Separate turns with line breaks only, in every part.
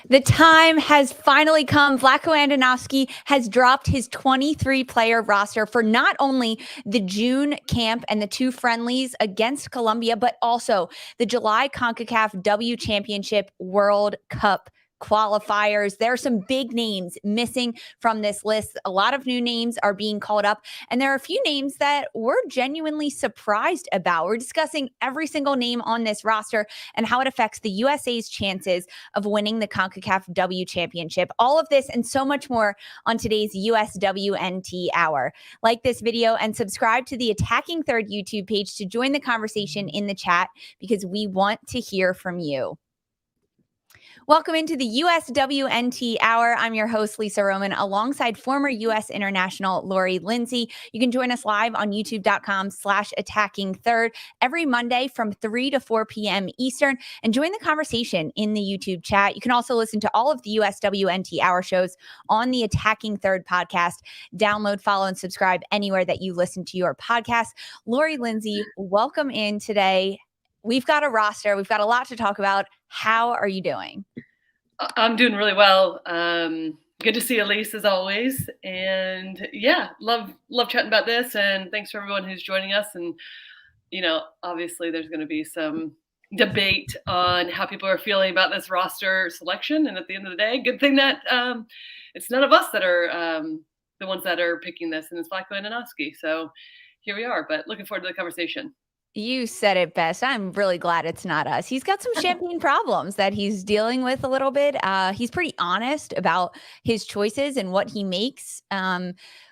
The time has finally come. Vlatko Andonovski has dropped his 23-player roster for not only the June camp and the two friendlies against Colombia, but also the July Concacaf W Championship World Cup qualifiers. There are some big names missing from this list. A lot of new names are being called up, and there are a few names that we're genuinely surprised about. We're discussing every single name on this roster and how it affects the USA's chances of winning the Concacaf W Championship. All of this and so much more on today's USWNT Hour. Like this video and subscribe to the Attacking Third YouTube page to join the conversation in the chat, because we want to hear from you. Welcome into the USWNT Hour. I'm your host, Lisa Roman, alongside former U.S. international Lori Lindsey. You can join us live on youtube.com/attackingthird every Monday from 3 to 4 p.m. Eastern, and join the conversation in the YouTube chat. You can also listen to all of the USWNT Hour shows on the Attacking Third podcast. Download, follow, and subscribe anywhere that you listen to your podcast. Lori Lindsey, welcome in today. We've got a roster. We've got a lot to talk about. How are you doing?
I'm doing really well. Good to see Elise as always. And yeah, love chatting about this. And thanks for everyone who's joining us. And, you know, obviously there's going to be some debate on how people are feeling about this roster selection. And at the end of the day, good thing that it's none of us that are the ones that are picking this, and it's Vlatko Andonovski. So here we are, but looking forward to the conversation.
You said it best. I'm really glad it's not us. He's got some champagne problems that he's dealing with a little bit. He's pretty honest about his choices and what he makes.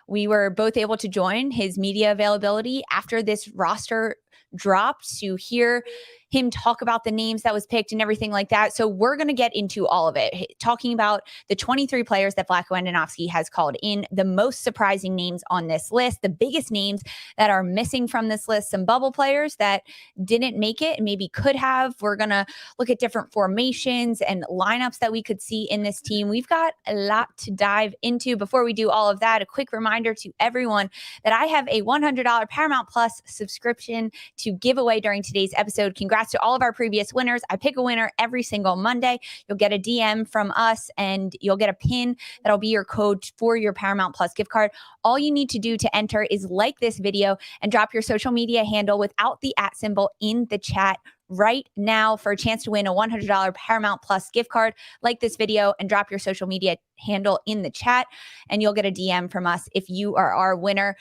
We were both able to join his media availability after this roster dropped to hear him talk about the names that was picked and everything like that. So we're going to get into all of it, talking about the 23 players that Vlatko Andonovski has called in, the most surprising names on this list, the biggest names that are missing from this list, some bubble players that didn't make it and maybe could have. We're going to look at different formations and lineups that we could see in this team. We've got a lot to dive into. Before we do all of that, a quick reminder to everyone that I have a $100 Paramount Plus subscription to give away during today's episode. Congrats to all of our previous winners. I pick a winner every single Monday. You'll get a DM from us and you'll get a pin that'll be your code for your Paramount Plus gift card. All you need to do to enter is like this video and drop your social media handle without the @ symbol in the chat right now for a chance to win a $100 Paramount Plus gift card. Like this video and drop your social media handle in the chat, and you'll get a DM from us if you are our winner.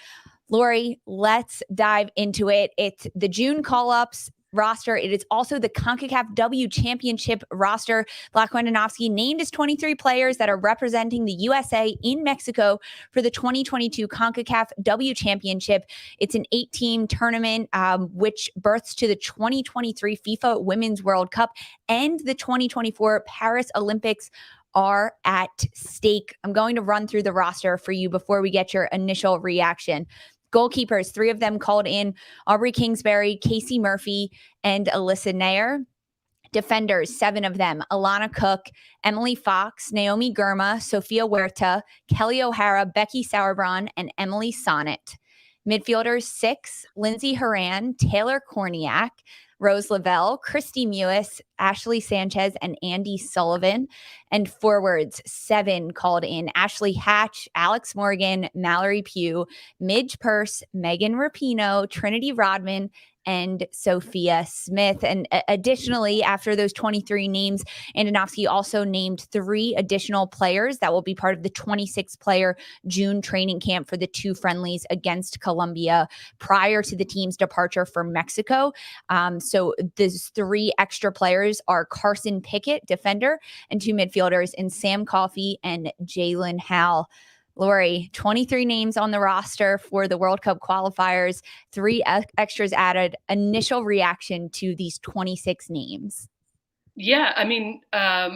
Lori, let's dive into it. It's the June call-ups roster. It is also the Concacaf W Championship roster. Vlatko Andonovski named as 23 players that are representing the USA in Mexico for the 2022 Concacaf W Championship. It's an 8-team tournament, which births to the 2023 FIFA Women's World Cup and the 2024 Paris Olympics are at stake. I'm going to run through the roster for you before we get your initial reaction. Goalkeepers, 3 of them called in: Aubrey Kingsbury, Casey Murphy, and Alyssa Nair. Defenders, 7 of them: Alana Cook, Emily Fox, Naomi Girma, Sofia Huerta, Kelly O'Hara, Becky Sauerbrunn, and Emily Sonnet. Midfielders, 6: Lindsey Horan, Taylor Korniak, Rose Lavelle, Christy Mewis, Ashley Sanchez, and Andy Sullivan. And forwards, 7 called in: Ashley Hatch, Alex Morgan, Mallory Pugh, Midge Purse, Megan Rapinoe, Trinity Rodman, and Sophia Smith. And additionally, after those 23 names, Andonovski also named 3 additional players that will be part of the 26-player June training camp for the 2 friendlies against Colombia prior to the team's departure for Mexico. So these 3 extra players are Carson Pickett, defender, and 2 midfielders in Sam Coffey and Jalen Howell. Lori, 23 names on the roster for the World Cup qualifiers, 3 extras added. Initial reaction to these 26 names?
Yeah, I mean,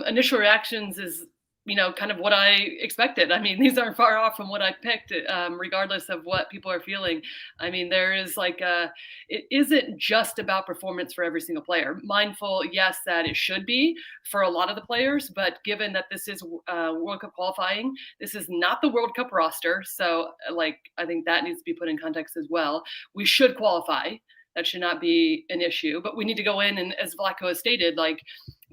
initial reactions is, you know, kind of what I expected. I mean, these aren't far off from what I picked, regardless of what people are feeling. I mean, there is it isn't just about performance for every single player. Mindful, yes, that it should be for a lot of the players, but given that this is World Cup qualifying, this is not the World Cup roster. So, I think that needs to be put in context as well. We should qualify. That should not be an issue, but we need to go in and, as Vlatko has stated,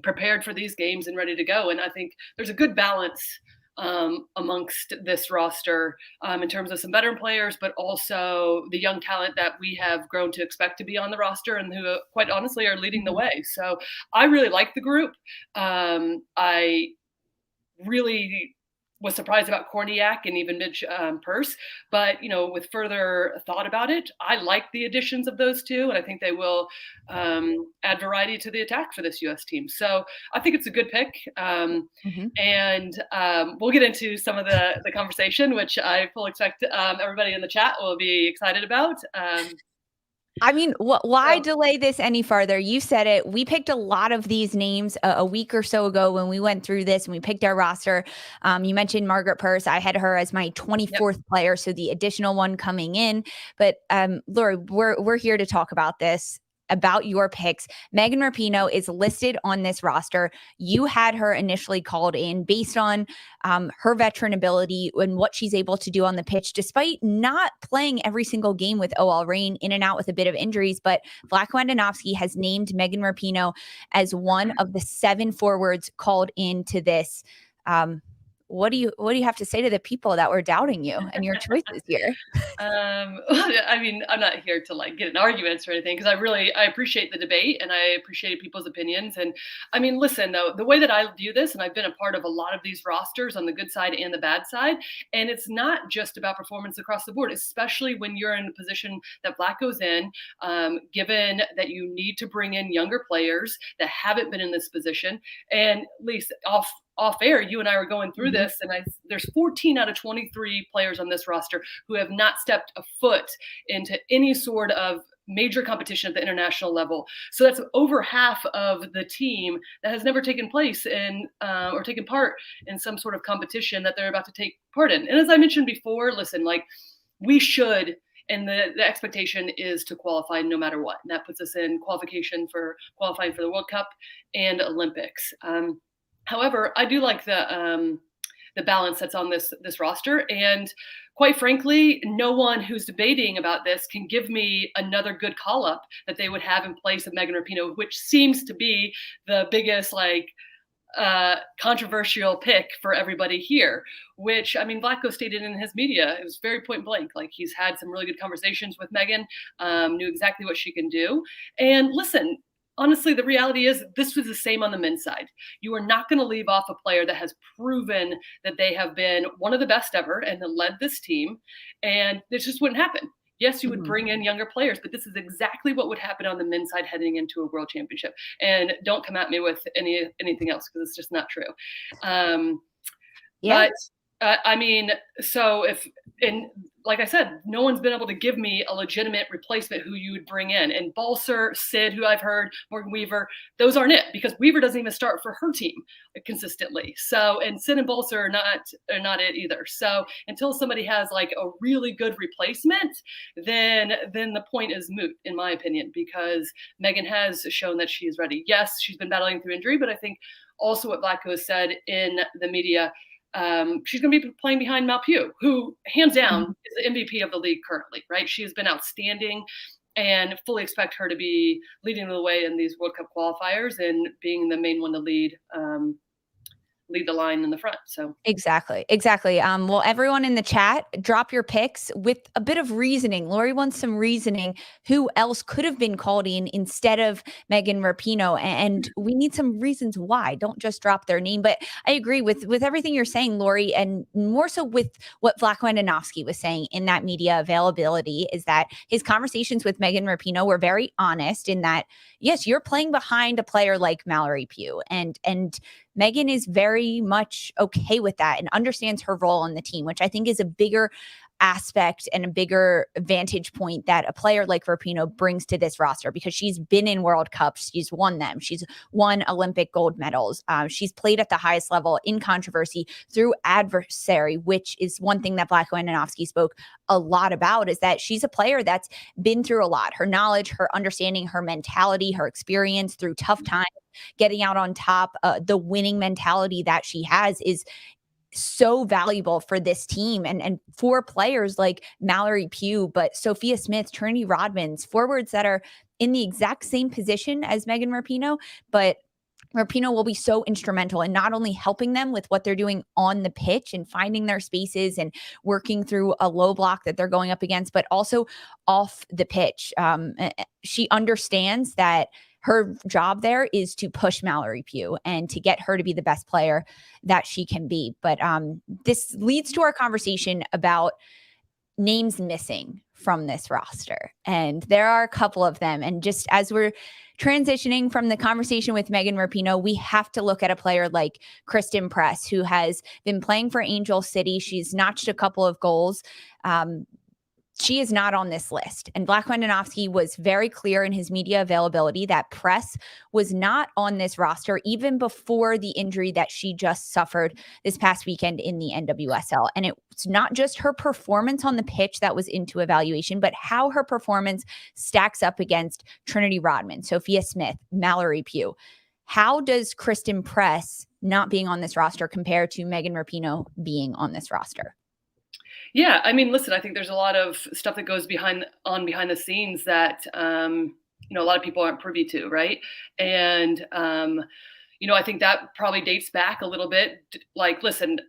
prepared for these games and ready to go. And I think there's a good balance amongst this roster in terms of some veteran players, but also the young talent that we have grown to expect to be on the roster and who, quite honestly, are leading the way. So I really like the group. I really was surprised about Korniak and even Mitch Purse. But, with further thought about it, I like the additions of those two. And I think they will add variety to the attack for this U.S. team. So I think it's a good pick. And we'll get into some of the conversation, which I fully expect everybody in the chat will be excited about.
I mean, why delay this any farther? You said it. We picked a lot of these names a week or so ago when we went through this and we picked our roster. You mentioned Margaret Purse. I had her as my 24th player, so the additional one coming in. But Lori, we're here to talk about this, about your picks. Megan Rapinoe is listed on this roster. You had her initially called in based on her veteran ability and what she's able to do on the pitch, despite not playing every single game with OL Reign, in and out with a bit of injuries. But Vlatko Andonovski has named Megan Rapinoe as one of the 7 forwards called into this. What do you have to say to the people that were doubting you and your choices here?
I mean, I'm not here to get in arguments or anything, because I appreciate the debate and I appreciate people's opinions. And I mean, listen, though, the way that I view this, and I've been a part of a lot of these rosters on the good side and the bad side, and it's not just about performance across the board, especially when you're in a position that Vlatko's in, given that you need to bring in younger players that haven't been in this position. And at least off air, you and I were going through this, and there's 14 out of 23 players on this roster who have not stepped a foot into any sort of major competition at the international level. So that's over half of the team that has never taken place in or taken part in some sort of competition that they're about to take part in. And as I mentioned before, listen, we should, and the expectation is to qualify no matter what. And that puts us in qualifying for the World Cup and Olympics. However, I do like the balance that's on this roster, and quite frankly, no one who's debating about this can give me another good call up that they would have in place of Megan Rapinoe, which seems to be the biggest controversial pick for everybody here. Which, I mean, Vlatko stated in his media, it was very point blank. He's had some really good conversations with Megan, knew exactly what she can do. And listen, honestly, the reality is this was the same on the men's side. You are not going to leave off a player that has proven that they have been one of the best ever and led this team, and this just wouldn't happen. Yes, you would bring in younger players, but this is exactly what would happen on the men's side heading into a world championship. And don't come at me with anything else, because it's just not true. But I mean, so like I said, no one's been able to give me a legitimate replacement who you would bring in. And Balser, Sid, who I've heard, Morgan Weaver, those aren't it, because Weaver doesn't even start for her team consistently. So, and Sid and Balser are not it either. So until somebody has a really good replacement, then the point is moot, in my opinion, because Megan has shown that she is ready. Yes, she's been battling through injury, but I think also what Vlatko has said in the media, she's going to be playing behind Malpew, who hands down is the MVP of the league currently, right? She has been outstanding, and fully expect her to be leading the way in these World Cup qualifiers and being the main one to lead the line in the front. So
Exactly. Well, everyone in the chat, drop your picks with a bit of reasoning. Lori wants some reasoning. Who else could have been called in instead of Megan Rapinoe? And we need some reasons why. Don't just drop their name. But I agree with everything you're saying, Lori, and more so with what Vlatko Andonovski was saying in that media availability, is that his conversations with Megan Rapinoe were very honest in that, yes, you're playing behind a player like Mallory Pugh, and Megan is very much okay with that and understands her role on the team, which I think is a bigger aspect and a bigger vantage point that a player like Rapinoe brings to this roster, because she's been in World Cups. She's won them. She's won Olympic gold medals. She's played at the highest level in controversy through adversary, which is one thing that Vlatko Andonovski spoke a lot about, is that she's a player that's been through a lot. Her knowledge, her understanding, her mentality, her experience through tough times, getting out on top, the winning mentality that she has is so valuable for this team and for players like Mallory Pugh, but Sophia Smith, Trinity Rodmans, forwards that are in the exact same position as Megan Rapinoe, but Rapinoe will be so instrumental in not only helping them with what they're doing on the pitch and finding their spaces and working through a low block that they're going up against, but also off the pitch. She understands that her job there is to push Mallory Pugh and to get her to be the best player that she can be. But this leads to our conversation about names missing from this roster. And there are a couple of them. And just as we're transitioning from the conversation with Megan Rapinoe, we have to look at a player like Christen Press, who has been playing for Angel City. She's notched a couple of goals. She is not on this list. And Vlatko Andonovski was very clear in his media availability that Press was not on this roster even before the injury that she just suffered this past weekend in the NWSL. And it's not just her performance on the pitch that was into evaluation, but how her performance stacks up against Trinity Rodman, Sophia Smith, Mallory Pugh. How does Christen Press not being on this roster compare to Megan Rapinoe being on this roster?
Yeah, I mean, listen, I think there's a lot of stuff that goes behind the scenes that a lot of people aren't privy to, right? And I think that probably dates back a little bit. Like, listen,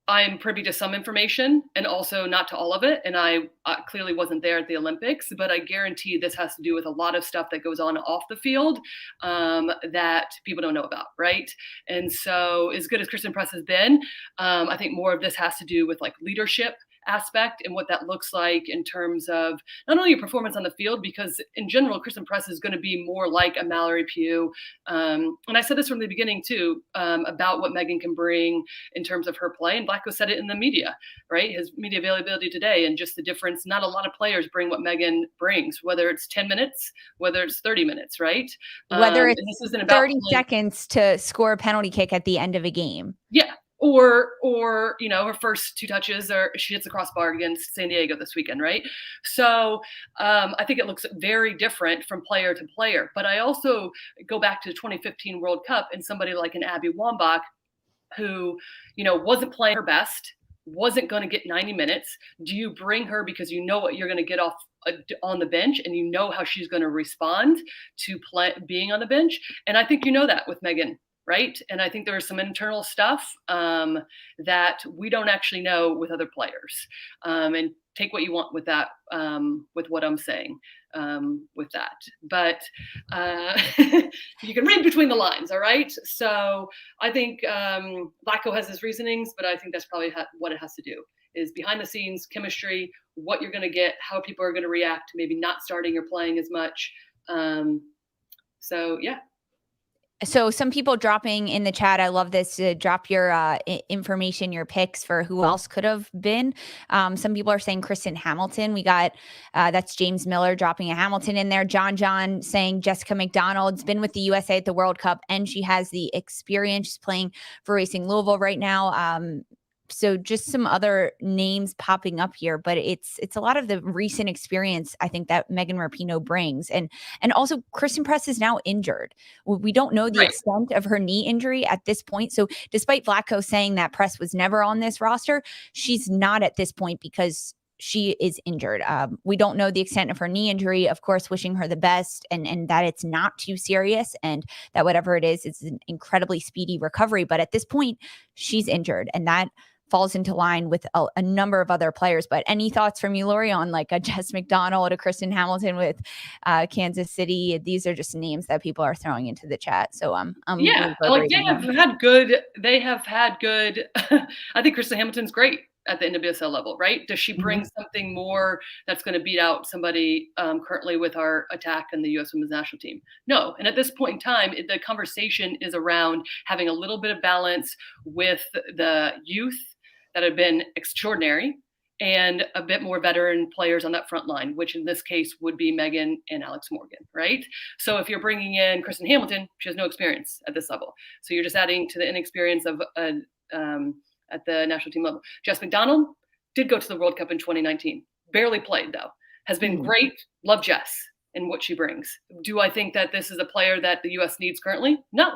I'm privy to some information and also not to all of it. And I clearly wasn't there at the Olympics, but I guarantee this has to do with a lot of stuff that goes on off the field that people don't know about, right? And so as good as Christen Press has been, I think more of this has to do with like leadership aspect and what that looks like in terms of not only your performance on the field, because in general, Christen Press is going to be more like a Mallory Pugh. And I said this from the beginning too, about what Megan can bring in terms of her play. And Vlatko said it in the media, right? His media availability today, and just the difference. Not a lot of players bring what Megan brings, whether it's 10 minutes, whether it's 30 minutes, right?
Whether it's this isn't about 30 seconds to score a penalty kick at the end of a game.
Yeah. Or her first two touches, or she hits the crossbar against San Diego this weekend, right? So I think it looks very different from player to player. But I also go back to the 2015 World Cup and somebody like an Abby Wambach, who wasn't playing her best, wasn't going to get 90 minutes. Do you bring her because you know what you're going to get off on the bench, and you know how she's going to respond to being on the bench? And I think that with Megan. Right. And I think there's some internal stuff that we don't actually know with other players. And take what you want with that, with what I'm saying with that. But you can read between the lines. All right. So I think Vlatko has his reasonings, but I think that's probably what it has to do is behind the scenes chemistry, what you're going to get, how people are going to react, maybe not starting or playing as much. So, yeah.
So some people dropping in the chat, I love this, drop your information, your picks for who else could have been. Some people are saying Kristen Hamilton. We got, that's James Miller dropping a Hamilton in there. John saying Jessica McDonald's been with the USA at the World Cup and she has the experience. She's playing for Racing Louisville right now. So just some other names popping up here, but it's a lot of the recent experience I think that Megan Rapinoe brings. And also Christen Press is now injured. We don't know the extent of her knee injury at this point. So despite Vlatko saying that Press was never on this roster, she's not at this point because she is injured. We don't know the extent of her knee injury. Of course, wishing her the best and that it's not too serious and that whatever it is, it's an incredibly speedy recovery. But at this point, she's injured, and that falls into line with a number of other players. But any thoughts from you, Lori, on like a Jess McDonald, a Kristen Hamilton with Kansas City? These are just names that people are throwing into the chat. So
yeah, like they have had good. I think Kristen Hamilton's great at the NWSL level, right? Does she bring something more that's going to beat out somebody currently with our attack in the U.S. Women's National Team? No. And at this point in time, the conversation is around having a little bit of balance with the youth that have been extraordinary and a bit more veteran players on that front line, which in this case would be Megan and Alex Morgan, right? So if you're bringing in Kristen Hamilton, she has no experience at this level. So you're just adding to the inexperience of at the national team level. Jess McDonald did go to the World Cup in 2019. Barely played, though. Has been great. Love Jess and what she brings. Do I think that this is a player that the U.S. needs currently? No.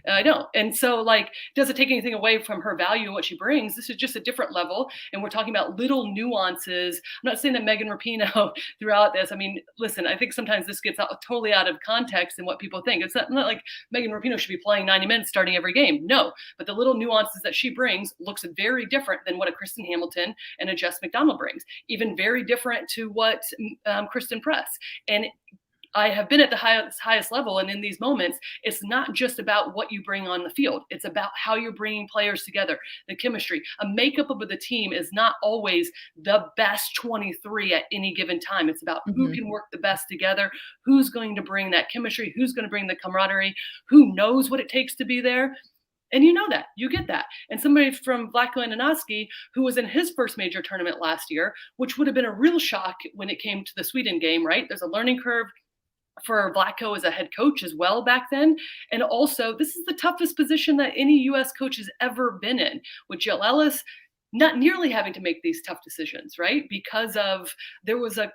I don't. And so, like, does it take anything away from her value and what she brings? This is just a different level. And we're talking about little nuances. I'm not saying that Megan Rapinoe throughout this, I mean, listen, I think sometimes this gets totally out of context and what people think. It's not like Megan Rapinoe should be playing 90 minutes starting every game. No, but the little nuances that she brings looks very different than what a Kristen Hamilton and a Jess McDonald brings, even very different to what Christen Press. And I have been at the highest level, and in these moments, it's not just about what you bring on the field. It's about how you're bringing players together, the chemistry. A makeup of the team is not always the best 23 at any given time. It's about who can work the best together, who's going to bring that chemistry, who's going to bring the camaraderie, who knows what it takes to be there. And you know that, you get that. And somebody from Vlatko Andonovski, who was in his first major tournament last year, which would have been a real shock when it came to the Sweden game, right? There's a learning curve for Vlatko as a head coach as well back then. And also, this is the toughest position that any U.S. coach has ever been in, with Jill Ellis not nearly having to make these tough decisions, right? Because of there was a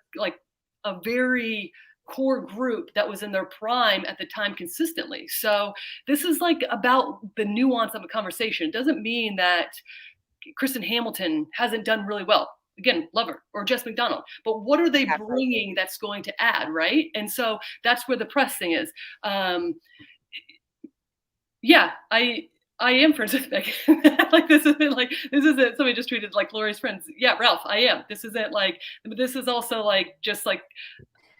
very core group that was in their prime at the time consistently. So this is like about the nuance of a conversation. It doesn't mean that Kristen Hamilton hasn't done really well. Again, love her, or Jess McDonald. But what are they bringing that's going to add, right? And so that's where the press thing is. Yeah, I am friends with Megan. Like this isn't somebody just tweeted like Lori's friends. Yeah, Ralph, I am. This isn't like, this is also like just like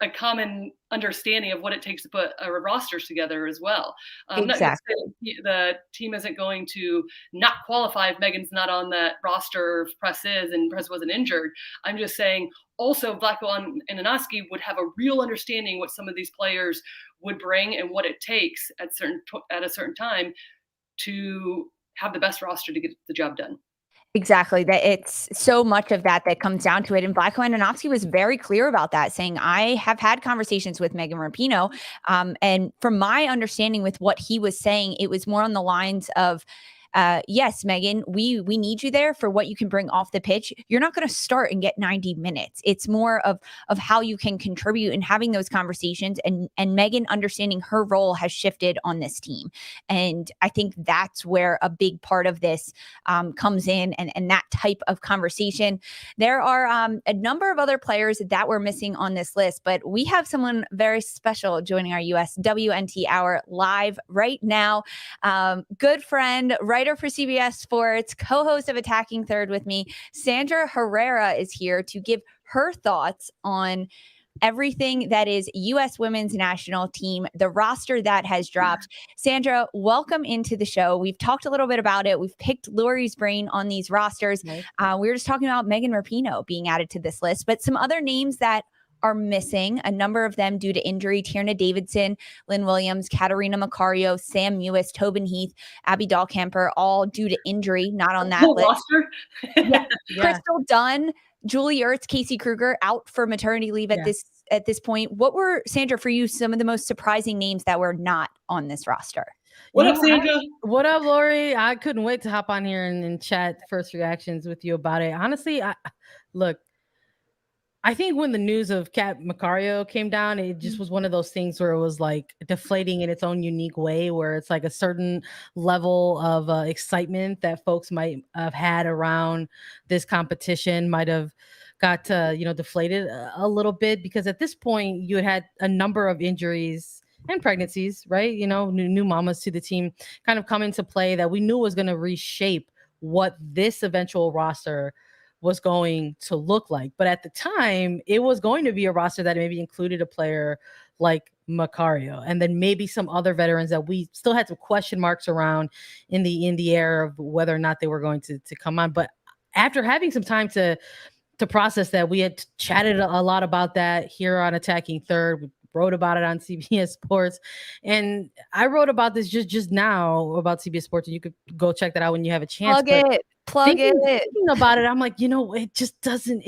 a common understanding of what it takes to put rosters together as well.
Exactly.
The team isn't going to not qualify if Megan's not on that roster, if Press is, and Press wasn't injured. I'm just saying also Vlatko Andonovski would have a real understanding what some of these players would bring and what it takes at a certain time to have the best roster to get the job done.
Exactly. That it's so much of that comes down to it. And Vlatko Andonovski was very clear about that, saying, I have had conversations with Megan Rapinoe. And from my understanding with what he was saying, it was more on the lines of, yes, Megan, we need you there for what you can bring off the pitch. You're not going to start and get 90 minutes. It's more of how you can contribute and having those conversations, and Megan understanding her role has shifted on this team. And I think that's where a big part of this comes in, and that type of conversation. There are a number of other players that we're missing on this list, but we have someone very special joining our USWNT Hour live right now. Good friend, writer for CBS Sports, co-host of Attacking Third with me, Sandra Herrera is here to give her thoughts on everything that is U.S. women's national team, the roster that has dropped. Sandra, welcome into the show. We've talked a little bit about it. We've picked Lori's brain on these rosters. Nice. We were just talking about Megan Rapinoe being added to this list, but some other names that are missing, a number of them due to injury: Tierna Davidson, Lynn Williams, Katarina Macario, Sam Mewis, Tobin Heath, Abby Dahlkemper, all due to injury, not on that list. Yeah. Crystal Dunn, Julie Ertz, Casey Kruger out for maternity leave at this point. What were, Sandra, for you, some of the most surprising names that were not on this roster?
What up, Sandra?
What up, Lori? I couldn't wait to hop on here and chat first reactions with you about it. Honestly, I think when the news of Kat Macario came down, it just was one of those things where it was like deflating in its own unique way, where it's like a certain level of excitement that folks might have had around this competition might have got deflated a little bit, because at this point you had a number of injuries and pregnancies, right? New mamas to the team kind of come into play that we knew was going to reshape what this eventual roster was going to look like. But at the time, it was going to be a roster that maybe included a player like Macario, and then maybe some other veterans that we still had some question marks around in the air of whether or not they were going to come on. But after having some time to process that, we had chatted a lot about that here on Attacking Third. We wrote about it on CBS Sports, and I wrote about this just now about CBS Sports, and you could go check that out when you have a chance.
Plug it.
Thinking about it, I'm like, it just doesn't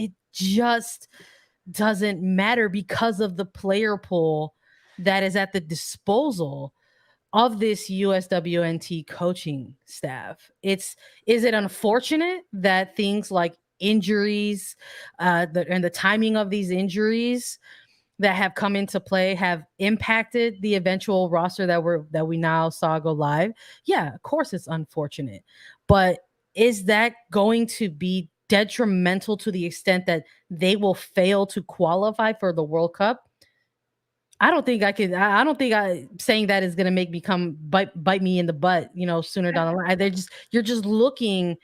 matter because of the player pool that is at the disposal of this USWNT coaching staff. Is it unfortunate that things like injuries and the timing of these injuries that have come into play have impacted the eventual roster that we now saw go live. Yeah, of course it's unfortunate, but is that going to be detrimental to the extent that they will fail to qualify for the World Cup? I don't think saying that is going to make me bite me in the butt, sooner down the line. You're just looking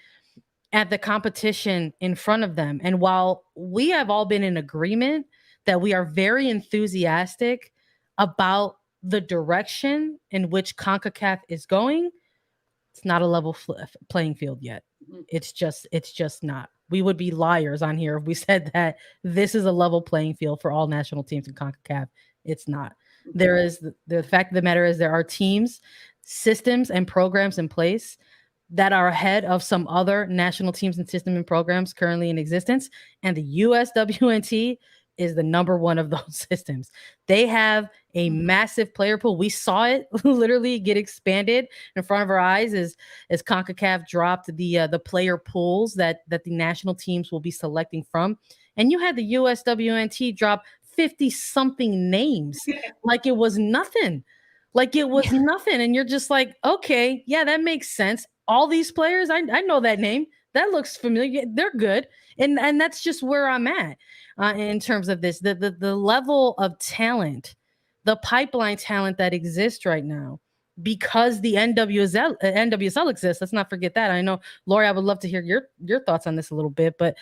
at the competition in front of them. And while we have all been in agreement that we are very enthusiastic about the direction in which CONCACAF is going, it's not a level playing field yet. Mm-hmm. It's just not. We would be liars on here if we said that this is a level playing field for all national teams in CONCACAF. It's not. Mm-hmm. There is the fact of the matter is there are teams, systems, and programs in place that are ahead of some other national teams and system and programs currently in existence. And the USWNT is the number one of those systems. They have a massive player pool. We saw it literally get expanded in front of our eyes as CONCACAF dropped the player pools that the national teams will be selecting from. And you had the USWNT drop 50-something names like it was nothing. Like it was nothing. And you're just like, okay, yeah, that makes sense. All these players, I know that name. That looks familiar. They're good. And that's just where I'm at in terms of this. The level of talent, the pipeline talent that exists right now, because the NWSL exists. Let's not forget that. I know, Lori, I would love to hear your thoughts on this a little bit, but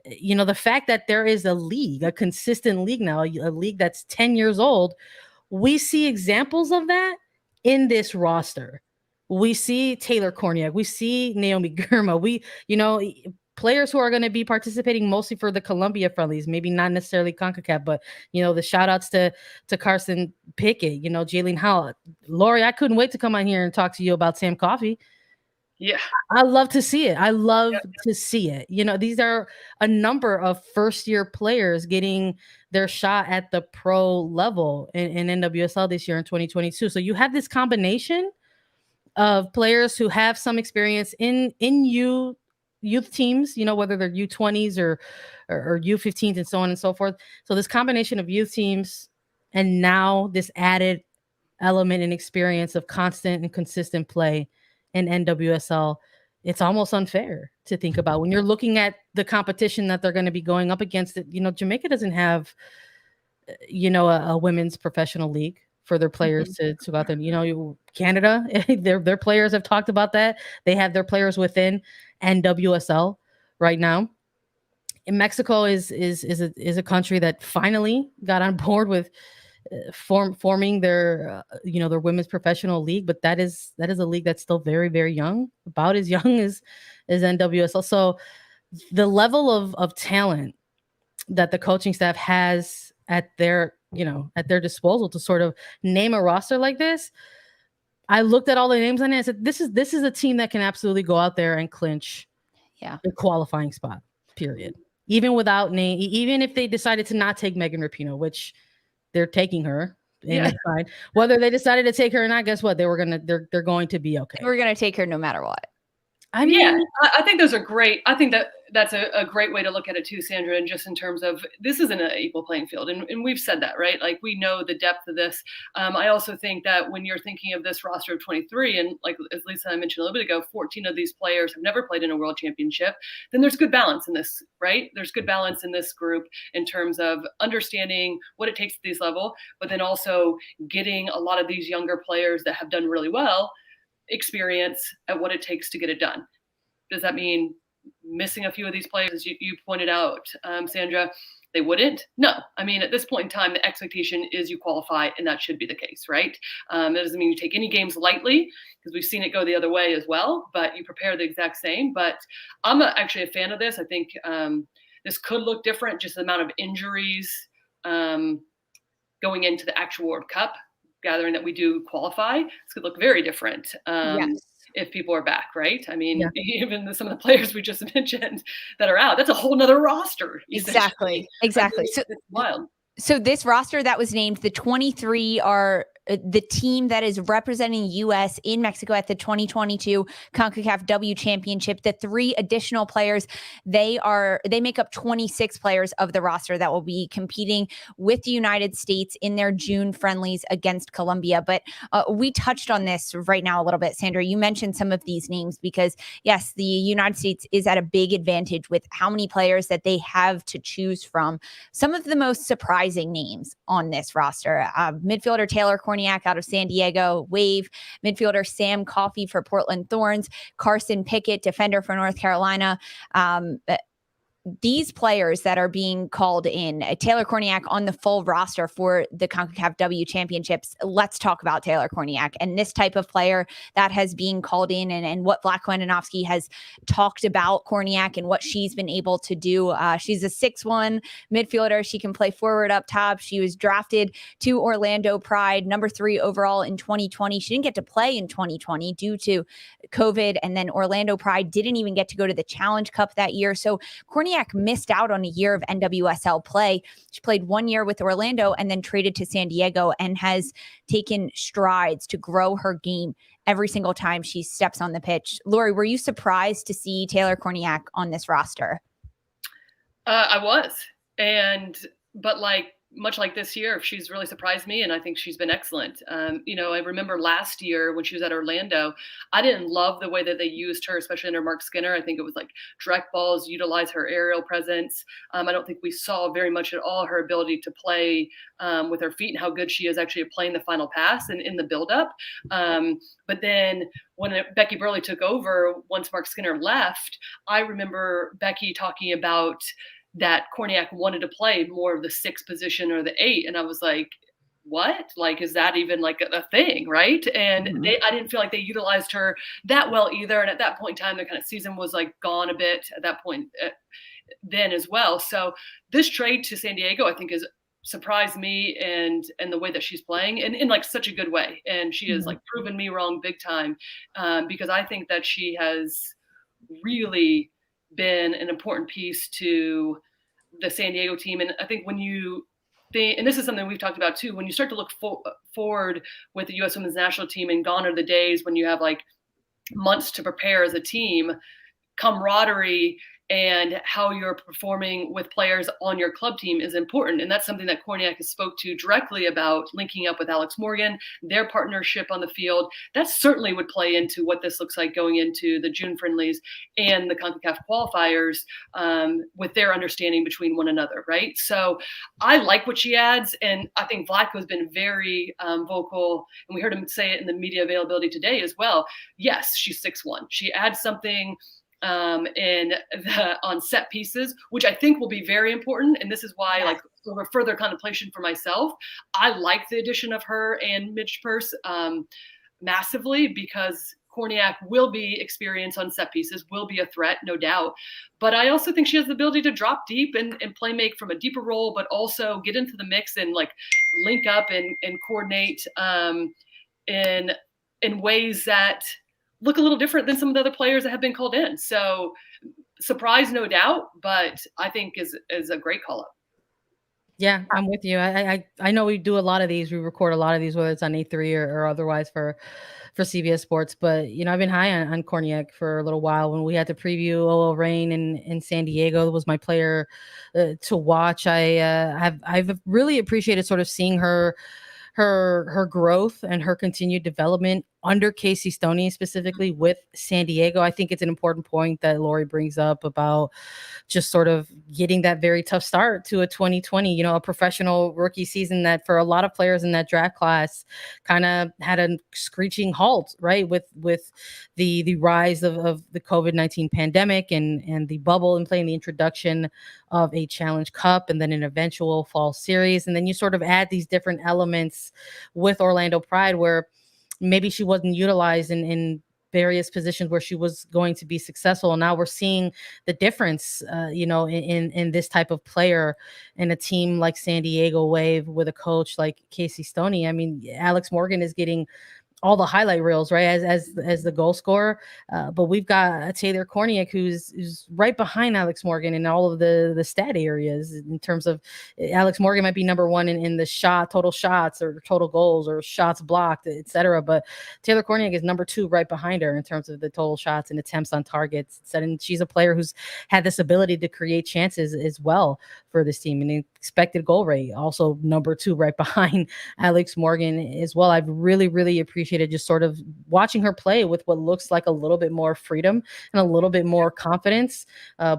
the fact that there is a league, a consistent league now, a league that's 10 years old, we see examples of that in this roster. We see Taylor Korniak. We see Naomi Girma. Players who are going to be participating mostly for the Colombia friendlies, maybe not necessarily CONCACAF, but, the shout outs to Carson Pickett, Jaylene Howell. Lori, I couldn't wait to come on here and talk to you about Sam Coffey.
Yeah.
I love to see it. I love to see it. These are a number of first-year players getting their shot at the pro level in NWSL this year in 2022. So you have this combination of players who have some experience in youth teams, whether they're U20s or U15s and so on and so forth. So this combination of youth teams and now this added element and experience of constant and consistent play in NWSL, it's almost unfair to think about when you're looking at the competition that they're going to be going up against. Jamaica doesn't have, a women's professional league for their players to go out there. Canada, their players have talked about that. They have their players within NWSL right now. And Mexico is a country that finally got on board with forming their their women's professional league, but that is a league that's still very, very young, about as young as NWSL. So the level of talent that the coaching staff has at their disposal to sort of name a roster like this, I looked at all the names on it and said, this is a team that can absolutely go out there and clinch a qualifying spot, period. Even without name, even if they decided to not take Megan Rapinoe, which they're taking her, and that's fine. Whether they decided to take her or not, guess what? They're going to be okay.
We're going to take her no matter what.
I mean, I think those are great. I think that's a great way to look at it too, Sandra, and just in terms of this isn't an equal playing field. And we've said that, right? Like, we know the depth of this. I also think that when you're thinking of this roster of 23, and like as Lisa and I mentioned a little bit ago, 14 of these players have never played in a world championship, then there's good balance in this, right? There's good balance in this group in terms of understanding what it takes at these level, but then also getting a lot of these younger players that have done really well experience at what it takes to get it done. Does that mean missing a few of these players, as you pointed out, Sandra? They wouldn't? No. I mean, at this point in time, the expectation is you qualify, and that should be the case, right? That doesn't mean you take any games lightly, because we've seen it go the other way as well, but you prepare the exact same. But I'm actually a fan of this. I think this could look different, just the amount of injuries going into the actual World Cup, gathering that we do qualify. This could look very different. If people are back, right? I mean, even some of the players we just mentioned that are out, that's a whole nother roster.
Exactly.
So it's wild.
So this roster that was named, the 23 are the team that is representing U.S. in Mexico at the 2022 Concacaf W Championship. The 3 additional players, they make up 26 players of the roster that will be competing with the United States in their June friendlies against Colombia. But we touched on this right now a little bit, Sandra. You mentioned some of these names because, yes, the United States is at a big advantage with how many players that they have to choose from. Some of the most surprising names on this roster, midfielder Taylor Korniak out of San Diego, Wave, midfielder Sam Coffey for Portland Thorns, Carson Pickett, defender for North Carolina. These players that are being called in, Taylor Korniak on the full roster for the Concacaf W Championships. Let's talk about Taylor Korniak and this type of player that has been called in, and what Vlatko Andonovski has talked about Korniak and what she's been able to do. She's a 6'1" midfielder. She can play forward up top. She was drafted to Orlando Pride, number 3 overall in 2020. She didn't get to play in 2020 due to COVID, and then Orlando Pride didn't even get to go to the Challenge Cup that year. So Korniak missed out on a year of NWSL play. She played 1 year with Orlando and then traded to San Diego, and has taken strides to grow her game every single time she steps on the pitch. Lori, were you surprised to see Taylor Korniak on this roster?
I was. But much like this year, she's really surprised me, and I think she's been excellent. I remember last year when she was at Orlando, I didn't love the way that they used her, especially under Mark Skinner. I think it was like direct balls, utilize her aerial presence. I don't think we saw very much at all her ability to play with her feet and how good she is actually at playing the final pass and in the buildup. But then when Becky Burleigh took over, once Mark Skinner left, I remember Becky talking about that Korniak wanted to play more of the 6 position or the 8. And I was like, what? Is that even a thing? Right. And I didn't feel like they utilized her that well either. And at that point in time, the kind of season was gone a bit at that point then as well. So this trade to San Diego, I think, has surprised me and the way that she's playing and in such a good way. And she has proven me wrong big time because I think that she has really been an important piece to the San Diego team. And I think when you think, and this is something we've talked about too, when you start to look forward with the U.S. Women's National Team, and gone are the days when you have months to prepare as a team, camaraderie and how you're performing with players on your club team is important. And that's something that Korniak has spoke to directly about, linking up with Alex Morgan, their partnership on the field. That certainly would play into what this looks like going into the June friendlies and the Concacaf qualifiers with their understanding between one another, right? So I like what she adds. And I think Vlatko has been very vocal, and we heard him say it in the media availability today as well. Yes, she's 6'1". She adds something on set pieces, which I think will be very important. And this is why, for further contemplation for myself, I like the addition of her and Midge Purse massively, because Korniak will be experienced on set pieces, will be a threat, no doubt. But I also think she has the ability to drop deep and play make from a deeper role, but also get into the mix and link up and coordinate in ways that look a little different than some of the other players that have been called in. So surprise, no doubt, but I think is a great call up.
Yeah, I'm with you. I know we do a lot of these. We record a lot of these, whether it's on A3 or otherwise for CBS Sports. But, I've been high on Korniak for a little while. When we had to preview OL Reign in San Diego, it was my player to watch. I've really appreciated sort of seeing her growth and her continued development under Casey Stoney, specifically with San Diego. I think it's an important point that Lori brings up about just sort of getting that very tough start to a 2020, a professional rookie season that for a lot of players in that draft class kind of had a screeching halt, right? With the rise of the COVID-19 pandemic and the bubble and playing the introduction of a Challenge Cup and then an eventual fall series. And then you sort of add these different elements with Orlando Pride, where maybe she wasn't utilized in various positions where she was going to be successful. And now we're seeing the difference, in this type of player in a team like San Diego Wave with a coach like Casey Stoney. I mean, Alex Morgan is getting all the highlight reels, right, as the goal scorer. But we've got Taylor Korniak, who's right behind Alex Morgan in all of the stat areas in terms of Alex Morgan might be number one in the total shots or total goals or shots blocked, etc. But Taylor Korniak is number 2 right behind her in terms of the total shots and attempts on targets. And she's a player who's had this ability to create chances as well for this team, and expected goal rate also number 2 right behind Alex Morgan as well. I've really appreciated just sort of watching her play with what looks like a little bit more freedom and a little bit more confidence,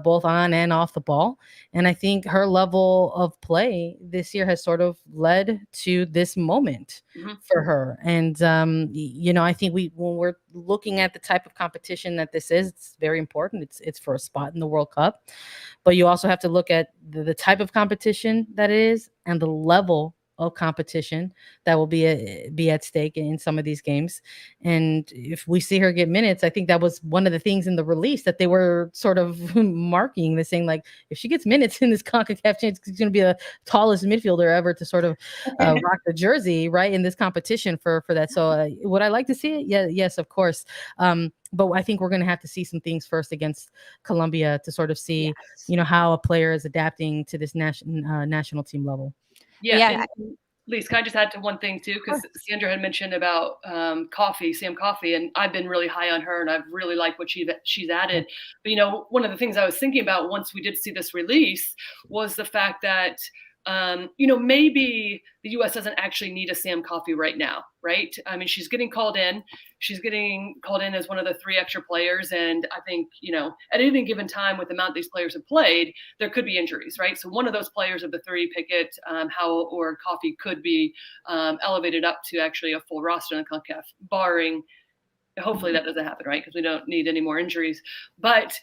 both on and off the ball. And I think her level of play this year has sort of led to this moment for her. And, I think when we're looking at the type of competition that this is, it's very important. It's for a spot in the World Cup, but you also have to look at the type of competition that it is and the level of competition that will be at stake in some of these games. And if we see her get minutes, I think that was one of the things in the release that they were sort of marking, this saying like, if she gets minutes in this Concacaf chance, she's going to be the tallest midfielder ever to sort of rock the jersey, right, in this competition for that. So would I like to see it? Yeah, yes, of course. But I think we're going to have to see some things first against Colombia to sort of see, how a player is adapting to this national team level.
Yeah. Lise, can I just add to one thing too? Because Sandra had mentioned about Sam Coffey, and I've been really high on her, and I've really liked what she's added. But one of the things I was thinking about once we did see this release was the fact that maybe the U.S. doesn't actually need a Sam Coffey right now, right? I mean, she's getting called in. She's getting called in as one of the 3 extra players. And I think, at any given time with the amount these players have played, there could be injuries, right? So one of those players of the 3, Pickett, Howell, or Coffey, could be elevated up to actually a full roster in the CONCACAF, barring, hopefully that doesn't happen, right? Because we don't need any more injuries. But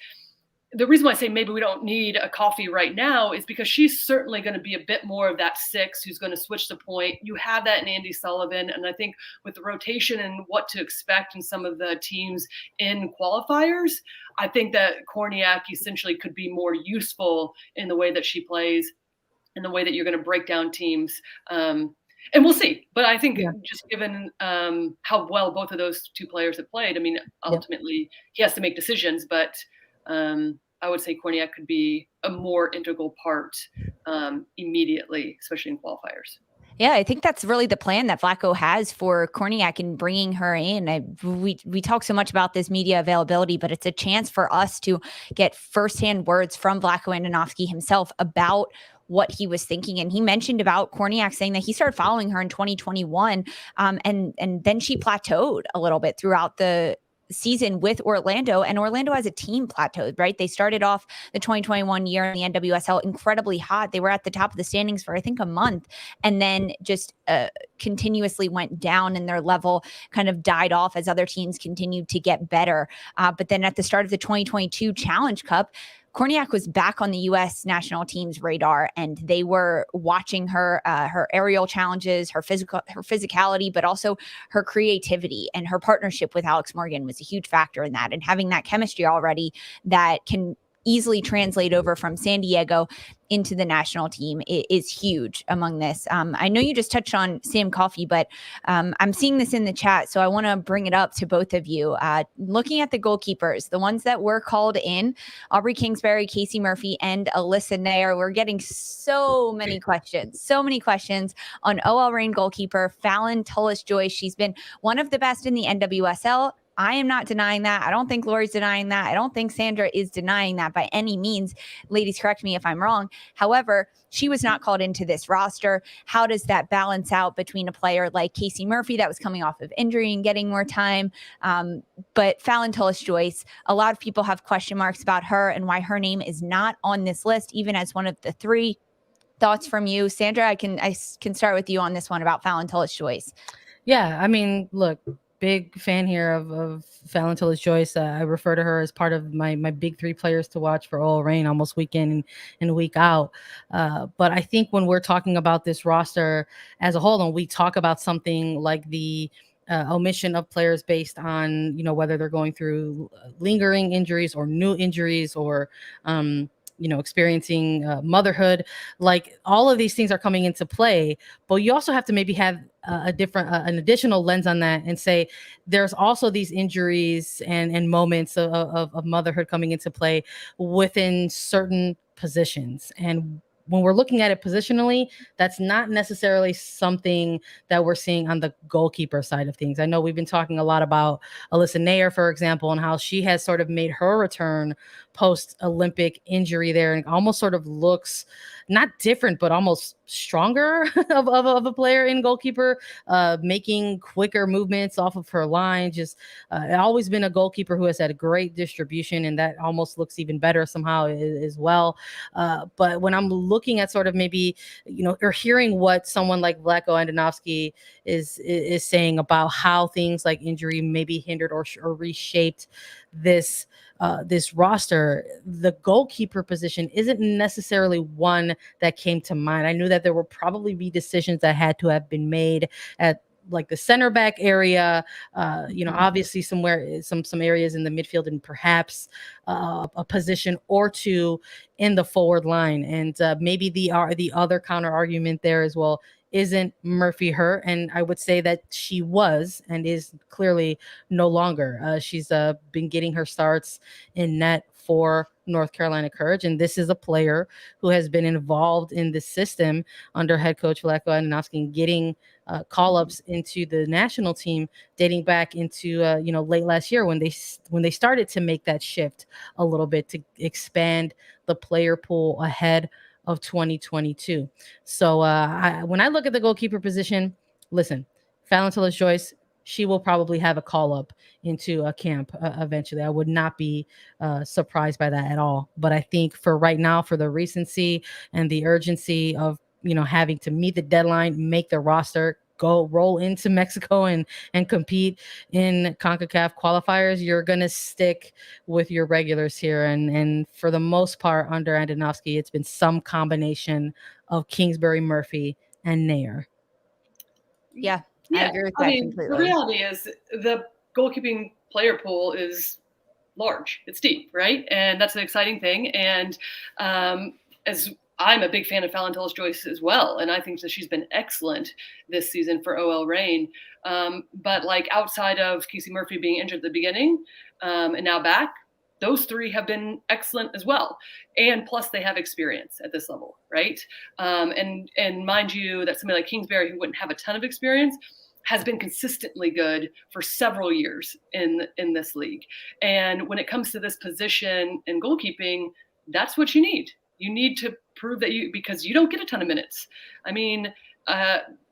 the reason why I say maybe we don't need a Coffey right now is because she's certainly going to be a bit more of that 6 who's going to switch the point. You have that in Andy Sullivan. And I think with the rotation and what to expect in some of the teams in qualifiers, I think that Korniak essentially could be more useful in the way that she plays, in the way that you're going to break down teams. And we'll see. But I think just given how well both of those 2 players have played, I mean, ultimately he has to make decisions, but I would say Korniak could be a more integral part immediately, especially in qualifiers.
Yeah, I think that's really the plan that Vlatko has for Korniak and bringing her in. We talk so much about this media availability, but it's a chance for us to get firsthand words from Vlatko Andonovski himself about what he was thinking. And he mentioned about Korniak saying that he started following her in 2021, and then she plateaued a little bit throughout the season with Orlando, and Orlando as a team plateaued, right? They started off the 2021 year in the NWSL incredibly hot. They were at the top of the standings for I think a month, and then just continuously went down, and their level kind of died off as other teams continued to get better. But then at the start of the 2022 Challenge Cup, Korniak was back on the U.S. national team's radar, and they were watching her aerial challenges, her physicality, but also her creativity, and her partnership with Alex Morgan was a huge factor in that. And having that chemistry already that can easily translate over from San Diego into the national team is huge among this. I know you just touched on Sam Coffey, but I'm seeing this in the chat, so I want to bring it up to both of you. Looking at the goalkeepers, the ones that were called in, Aubrey Kingsbury, Casey Murphy, and Alyssa Nair, we're getting so many questions on OL Reign goalkeeper Fallon Tullis-Joyce. She's been one of the best in the NWSL. I am not denying that. I don't think Lori's denying that. I don't think Sandra is denying that by any means. Ladies, correct me if I'm wrong. However, she was not called into this roster. How does that balance out between a player like Casey Murphy that was coming off of injury and getting more time? But Fallon Tullis-Joyce, a lot of people have question marks about her and why her name is not on this list, even as one of the 3. Thoughts from you, Sandra? I can start with you on this one about Fallon Tullis-Joyce. Yeah,
I mean, look, big fan here of Fallon Tullis-Joyce. I refer to her as part of my big 3 players to watch for OL Reign almost week in and week out. But I think when we're talking about this roster as a whole, and we talk about something like the omission of players based on, whether they're going through lingering injuries or new injuries or experiencing motherhood. Like all of these things are coming into play, but you also have to maybe have an additional lens on that and say there's also these injuries and moments of motherhood coming into play within certain positions. And when we're looking at it positionally, that's not necessarily something that we're seeing on the goalkeeper side of things. I know we've been talking a lot about Alyssa Naeher, for example, and how she has sort of made her return post-Olympic injury there, and almost sort of looks not different, but almost stronger of a player in goalkeeper, making quicker movements off of her line. Just always been a goalkeeper who has had a great distribution, and that almost looks even better somehow as well. But when I'm looking at sort of maybe, or hearing what someone like Vlatko Andonovski is saying about how things like injury maybe hindered or reshaped this roster, the goalkeeper position isn't necessarily one that came to mind. I knew that there would probably be decisions that had to have been made at like the center back area, obviously some areas in the midfield, and perhaps a position or two in the forward line. And maybe the other counter argument there as well, isn't Murphy hurt? And I would say that she was and is clearly no longer. She's been getting her starts in net for North Carolina Courage, and this is a player who has been involved in the system under head coach Vlatko Andonovski and getting call-ups into the national team dating back into late last year when they started to make that shift a little bit to expand the player pool ahead of 2022. So when I look at the goalkeeper position, listen, Fallon Tillis-Joyce, she will probably have a call up into a camp eventually. I would not be surprised by that at all. But I think for right now, for the recency and the urgency of having to meet the deadline, make the roster, go roll into Mexico and compete in CONCACAF qualifiers, you're going to stick with your regulars here. And for the most part, under Andonovski, it's been some combination of Kingsbury, Murphy, and Naeher.
Yeah, I agree with that completely.
The reality is the goalkeeping player pool is large. It's deep, right? And that's an exciting thing. And as I'm a big fan of Fallon Tillis-Joyce as well, and I think that she's been excellent this season for OL Reign. But like outside of Casey Murphy being injured at the beginning and now back, those three have been excellent as well. And plus they have experience at this level, right? And mind you that somebody like Kingsbury, who wouldn't have a ton of experience, has been consistently good for several years in this league. And when it comes to this position in goalkeeping, that's what you need. You need to prove that because you don't get a ton of minutes. I mean,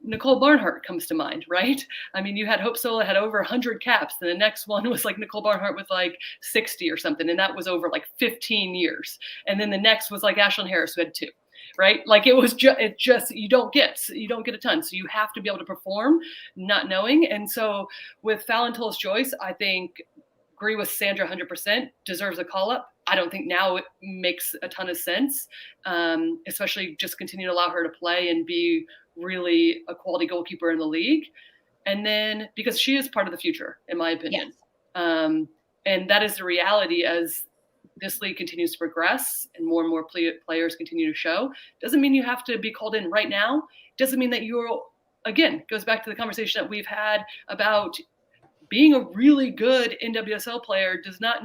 Nicole Barnhart comes to mind, right? I mean, you had Hope Sola had over 100 caps, and the next one was like Nicole Barnhart with like 60 or something, and that was over like 15 years. And then the next was like Ashlyn Harris, who had 2, right? Like it just you don't get a ton, so you have to be able to perform, not knowing. And so with Fallon Tillis-Joyce, I think agree with Sandra 100%, deserves a call up. I don't think now it makes a ton of sense, especially just continue to allow her to play and be really a quality goalkeeper in the league. And then because she is part of the future, in my opinion. Yes. And that is the reality as this league continues to progress and more players continue to show. Doesn't mean you have to be called in right now. Doesn't mean that again, goes back to the conversation that we've had about being a really good NWSL player does not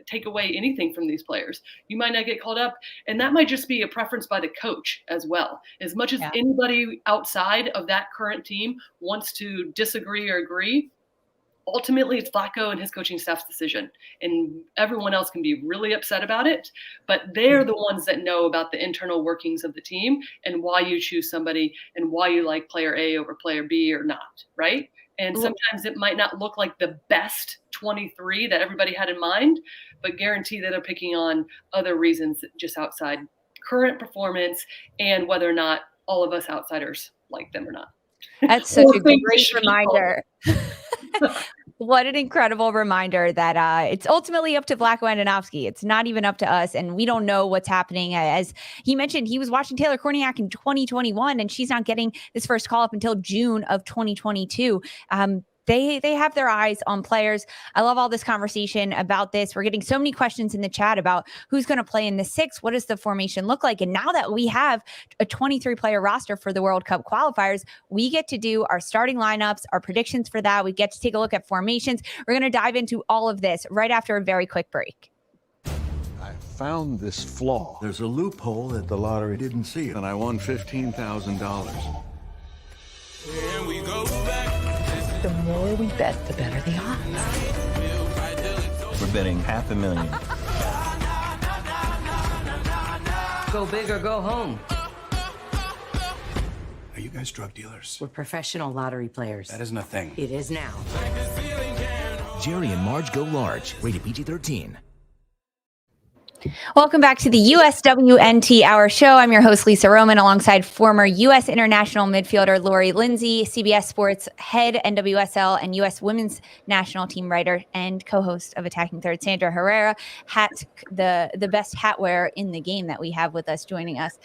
take away anything from these players. You might not get called up, and that might just be a preference by the coach as well. As much as anybody outside of that current team wants to disagree or agree, ultimately it's Vlatko and his coaching staff's decision, and everyone else can be really upset about it, but they're the ones that know about the internal workings of the team and why you choose somebody and why you like player A over player B or not, right? And sometimes it might not look like the best 23 that everybody had in mind, but guarantee that they're picking on other reasons just outside current performance and whether or not all of us outsiders like them or not.
That's such a great reminder. What an incredible reminder that it's ultimately up to Vlatko Andonovski. It's not even up to us, and we don't know what's happening. As he mentioned, he was watching Taylor Korniak in 2021, and she's not getting this first call up until June of 2022. they have their eyes on players. I love all this conversation about this. We're getting so many questions in the chat about who's going to play in the 6. What does the formation look like? And now that we have a 23-player roster for the World Cup qualifiers, we get to do our starting lineups, our predictions for that. We get to take a look at formations. We're going to dive into all of this right after a very quick break.
I found this flaw.
There's a loophole that the lottery didn't see,
And I won $15,000.
Here we go back.
The more we bet, the better the odds.
We're betting $500,000.
Go big or go home.
Are you guys drug dealers?
We're professional lottery players.
That isn't a thing.
It is now.
Jerry and Marge Go Large. Rated PG-13.
Welcome back to the USWNT Hour Show. I'm your host, Lisa Roman, alongside former U.S. international midfielder Lori Lindsey, CBS Sports head NWSL and U.S. women's national team writer and co-host of Attacking Third, Sandra Herrera, the best hat wearer in the game that we have with us joining us.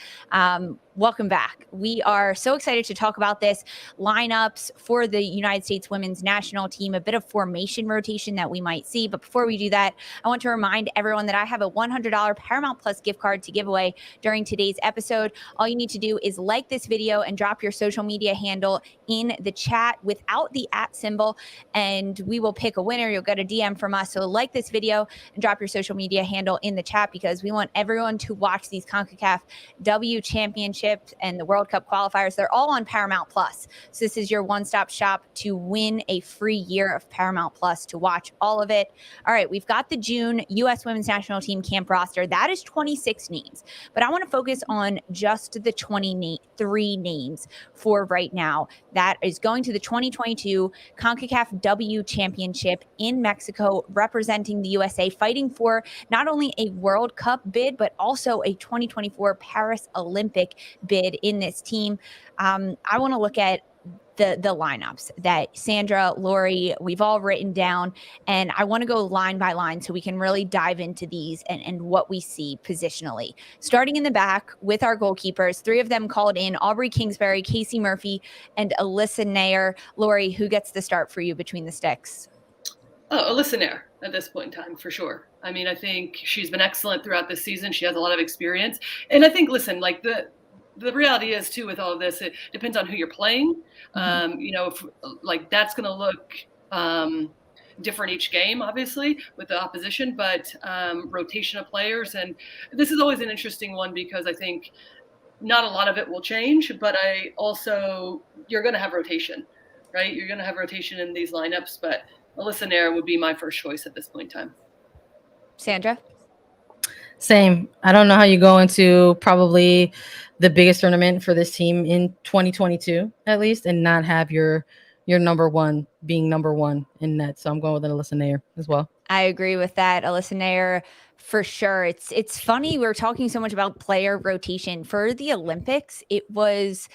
Welcome back. We are so excited to talk about this lineups for the United States women's national team, a bit of formation rotation that we might see. But before we do that, I want to remind everyone that I have a $100 Paramount Plus gift card to give away during today's episode. All you need to do is like this video and drop your social media handle in the chat without the @ symbol, and we will pick a winner. You'll get a DM from us. So like this video and drop your social media handle in the chat, because we want everyone to watch these Concacaf W Championships and the World Cup qualifiers. They're all on Paramount Plus. So this is your one-stop shop to win a free year of Paramount Plus to watch all of it. All right, we've got the June U.S. women's national team camp roster. That is 26 names, but I want to focus on just the 23 names for right now. That is going to the 2022 Concacaf W Championship in Mexico, representing the USA, fighting for not only a World Cup bid, but also a 2024 Paris Olympic bid in this team. I want to look at the lineups that Sandra, Lori, we've all written down, and I want to go line by line so we can really dive into these and what we see positionally. Starting in the back with our goalkeepers, 3 of them called in: Aubrey Kingsbury, Casey Murphy, and Alyssa Nair. Lori, who gets the start for you between the sticks?
Oh, Alyssa Nair at this point in time, for sure. I mean, I think she's been excellent throughout this season. She has a lot of experience. And I think, listen, like the reality is too with all of this, it depends on who you're playing. If, like, that's going to look different each game, obviously, with the opposition, but rotation of players. And this is always an interesting one, because I think not a lot of it will change, but you're going to have rotation, right? You're going to have rotation in these lineups, but Alyssa Nair would be my first choice at this point in time.
Sandra?
Same. I don't know how you go into probably the biggest tournament for this team in 2022, at least, and not have your number one being number one in net. So I'm going with Alyssa Nair as well.
I agree with that. Alyssa Nair, for sure. It's funny. We're talking so much about player rotation. For the Olympics, it was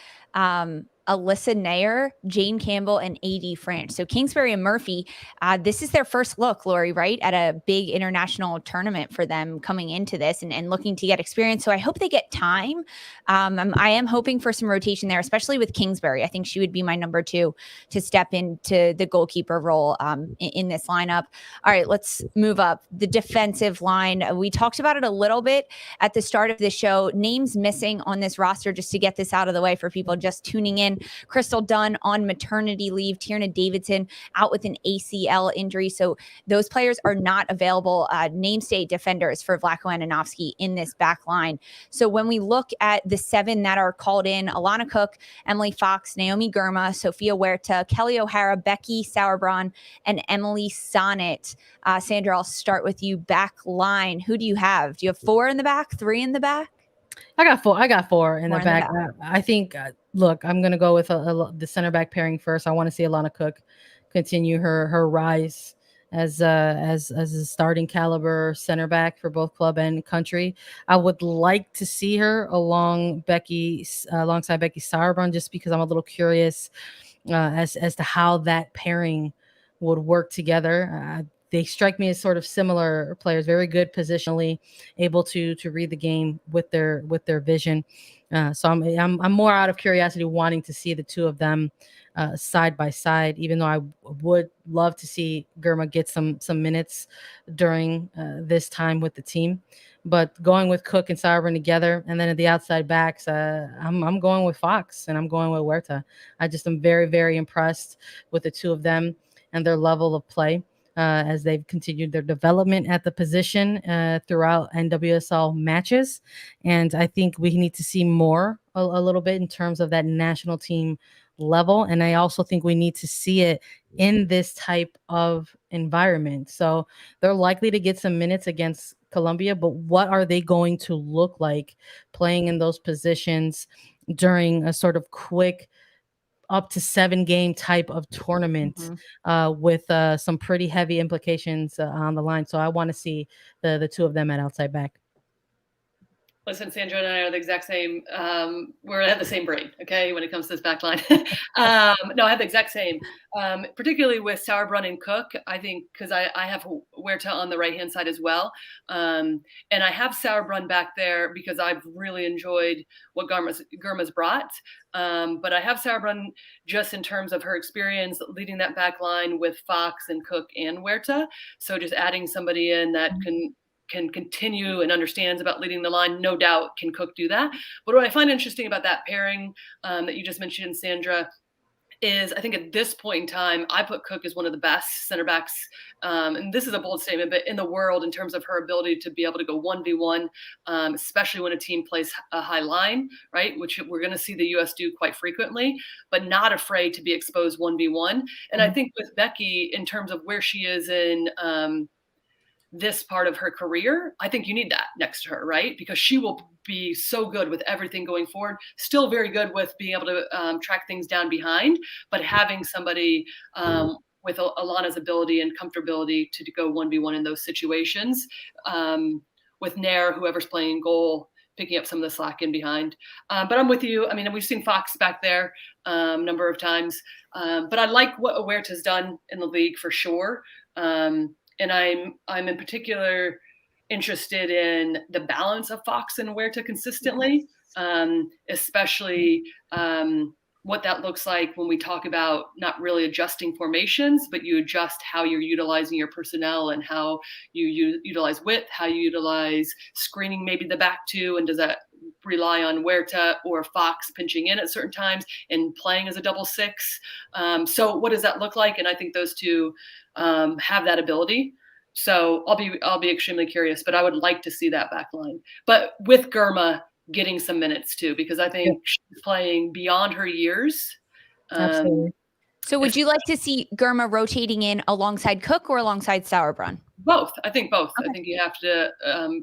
Alyssa Nair, Jane Campbell, and AD France. So Kingsbury and Murphy, this is their first look, Lori, right, at a big international tournament for them coming into this and looking to get experience. So I hope they get time. I am hoping for some rotation there, especially with Kingsbury. I think she would be my number 2 to step into the goalkeeper role in this lineup. All right, let's move up. The defensive line. We talked about it a little bit at the start of the show. Names missing on this roster, just to get this out of the way for people just tuning in. Crystal Dunn on maternity leave. Tierna Davidson out with an ACL injury. So those players are not available namesake defenders for Vlatko Andonovski in this back line. So when we look at the 7 that are called in: Alana Cook, Emily Fox, Naomi Girma, Sophia Huerta, Kelly O'Hara, Becky Sauerbrunn, and Emily Sonnet. Sandra, I'll start with you. Back line. Who do you have? Do you have 4 in the back, 3 in the back?
I got four in the back. I think, look, I'm going to go with the center back pairing first. I want to see Alana Cook continue her rise as a starting caliber center back for both club and country. I would like to see her alongside Becky Sauerbrunn, just because I'm a little curious as to how that pairing would work together. They strike me as sort of similar players, very good positionally, able to read the game with their vision. So I'm more out of curiosity, wanting to see the 2 of them side by side, even though I would love to see Germa get some minutes during this time with the team. But going with Cook and Sauerbrunn together, and then at the outside backs, I'm going with Fox and I'm going with Huerta. I just am very, very impressed with the two of them and their level of play as they've continued their development at the position throughout NWSL matches. And I think we need to see more a little bit in terms of that national team level. And I also think we need to see it in this type of environment. So they're likely to get some minutes against Colombia, but what are they going to look like playing in those positions during a sort of quick up to 7-game type of tournament with some pretty heavy implications on the line. So I want to see the two of them at outside back.
Listen, Sandra and I are the exact same. We have the same brain, okay, when it comes to this back line. No, I have the exact same. Particularly with Sauerbrunn and Cook, I think, because I have Huerta on the right-hand side as well. And I have Sauerbrunn back there because I've really enjoyed what Germa's brought. But I have Sauerbrunn just in terms of her experience leading that back line with Fox and Cook and Huerta. So just adding somebody in that can continue and understands about leading the line. No doubt can Cook do that. But what I find interesting about that pairing that you just mentioned, Sandra, is I think at this point in time, I put Cook as one of the best center backs, and this is a bold statement, but in the world in terms of her ability to be able to go 1v1, especially when a team plays a high line, right, which we're going to see the U.S. do quite frequently, but not afraid to be exposed 1v1. And I think with Becky, in terms of where she is in this part of her career, I think you need that next to her, right? Because she will be so good with everything going forward, still very good with being able to track things down behind, but having somebody with Alana's ability and comfortability to go 1v1 in those situations, with Nair, whoever's playing goal, picking up some of the slack in behind. But I'm with you. I mean, we've seen Fox back there a number of times, but I like what Huerta's done in the league for sure. And I'm in particular interested in the balance of Fox and Huerta consistently, especially what that looks like when we talk about not really adjusting formations, but you adjust how you're utilizing your personnel and how you utilize width, how you utilize screening maybe the back two, and does that rely on Huerta or Fox pinching in at certain times and playing as a double six? So what does that look like? And I think those two have that ability. So I'll be extremely curious, but I would like to see that back line. But with Germa getting some minutes too, because I think she's playing beyond her years.
Absolutely.
So would you like to see Germa rotating in alongside Cook or alongside Sauerbrunn?
Both. I think both.
Okay.
I think you have to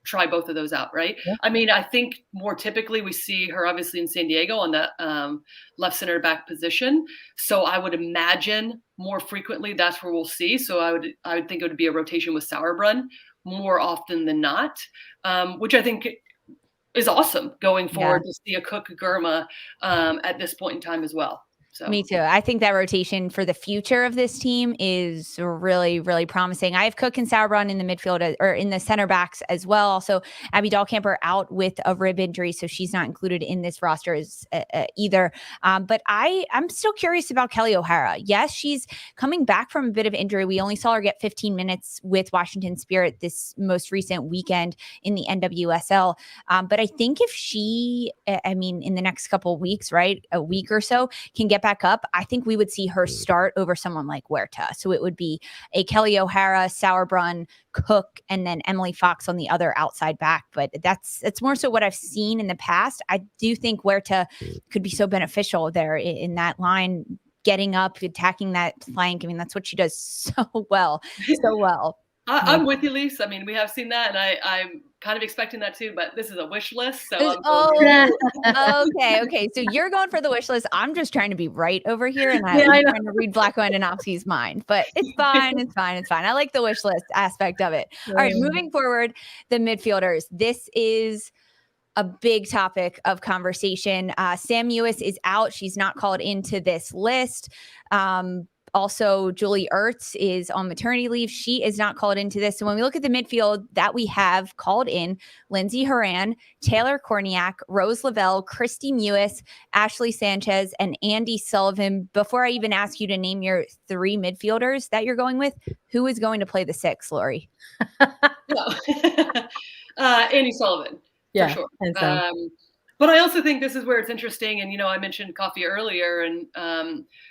try both of those out, right?
Yeah.
I mean, I think more typically we see her obviously in San Diego on the left center back position. So I would imagine more frequently that's where we'll see. So I would think it would be a rotation with Sauerbrunn more often than not, which I think is awesome going forward to see a Cook Germa at this point in time as well. So.
Me too. I think that rotation for the future of this team is really, really promising. I have Cook and Sauerbrunn in the midfield or in the center backs as well. Also, Abby Dahlkemper out with a rib injury, so she's not included in this roster as, either. But I'm still curious about Kelly O'Hara. Yes, she's coming back from a bit of injury. We only saw her get 15 minutes with Washington Spirit this most recent weekend in the NWSL. But I think if she, in the next couple of weeks, right, a week or so, can get back up, I think we would see her start over someone like Huerta. So it would be a Kelly O'Hara, Sauerbrunn, Cook, and then Emily Fox on the other outside back. But that's more so what I've seen in the past. I do think Huerta could be so beneficial there in that line, getting up, attacking that flank. I mean, that's what she does so well.
I'm with you, Lise. I mean, we have seen that, and I'm kind of expecting that too, but this is a wish list. So
okay. So you're going for the wish list. I'm just trying to be right over here, and I'm trying to read Vlatko Andonovski's mind, but it's fine. It's fine. I like the wish list aspect of it. All right, moving forward, the midfielders. This is a big topic of conversation. Sam Ewis is out. She's not called into this list. Also, Julie Ertz is on maternity leave. She is not called into this. So when we look at the midfield that we have called in, Lindsey Horan, Taylor Korniak, Rose Lavelle, Christy Mewis, Ashley Sanchez, and Andy Sullivan. Before I even ask you to name your 3 midfielders that you're going with, who is going to play the 6, Lori?
Andy Sullivan, for sure. But I also think this is where it's interesting. And, I mentioned Coffee earlier and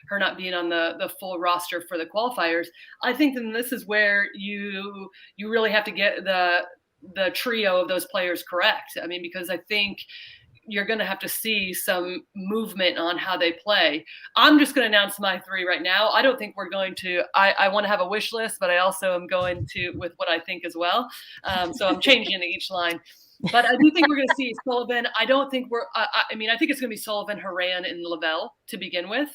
her not being on the full roster for the qualifiers. I think then this is where you really have to get the trio of those players correct. I mean, because I think you're going to have to see some movement on how they play. I'm just going to announce my 3 right now. I don't think we're going to, I want to have a wish list, but I also am going to with what I think as well. So I'm changing each line. But I do think we're going to see Sullivan. I don't think I think it's going to be Sullivan, Horan, and Lavelle to begin with,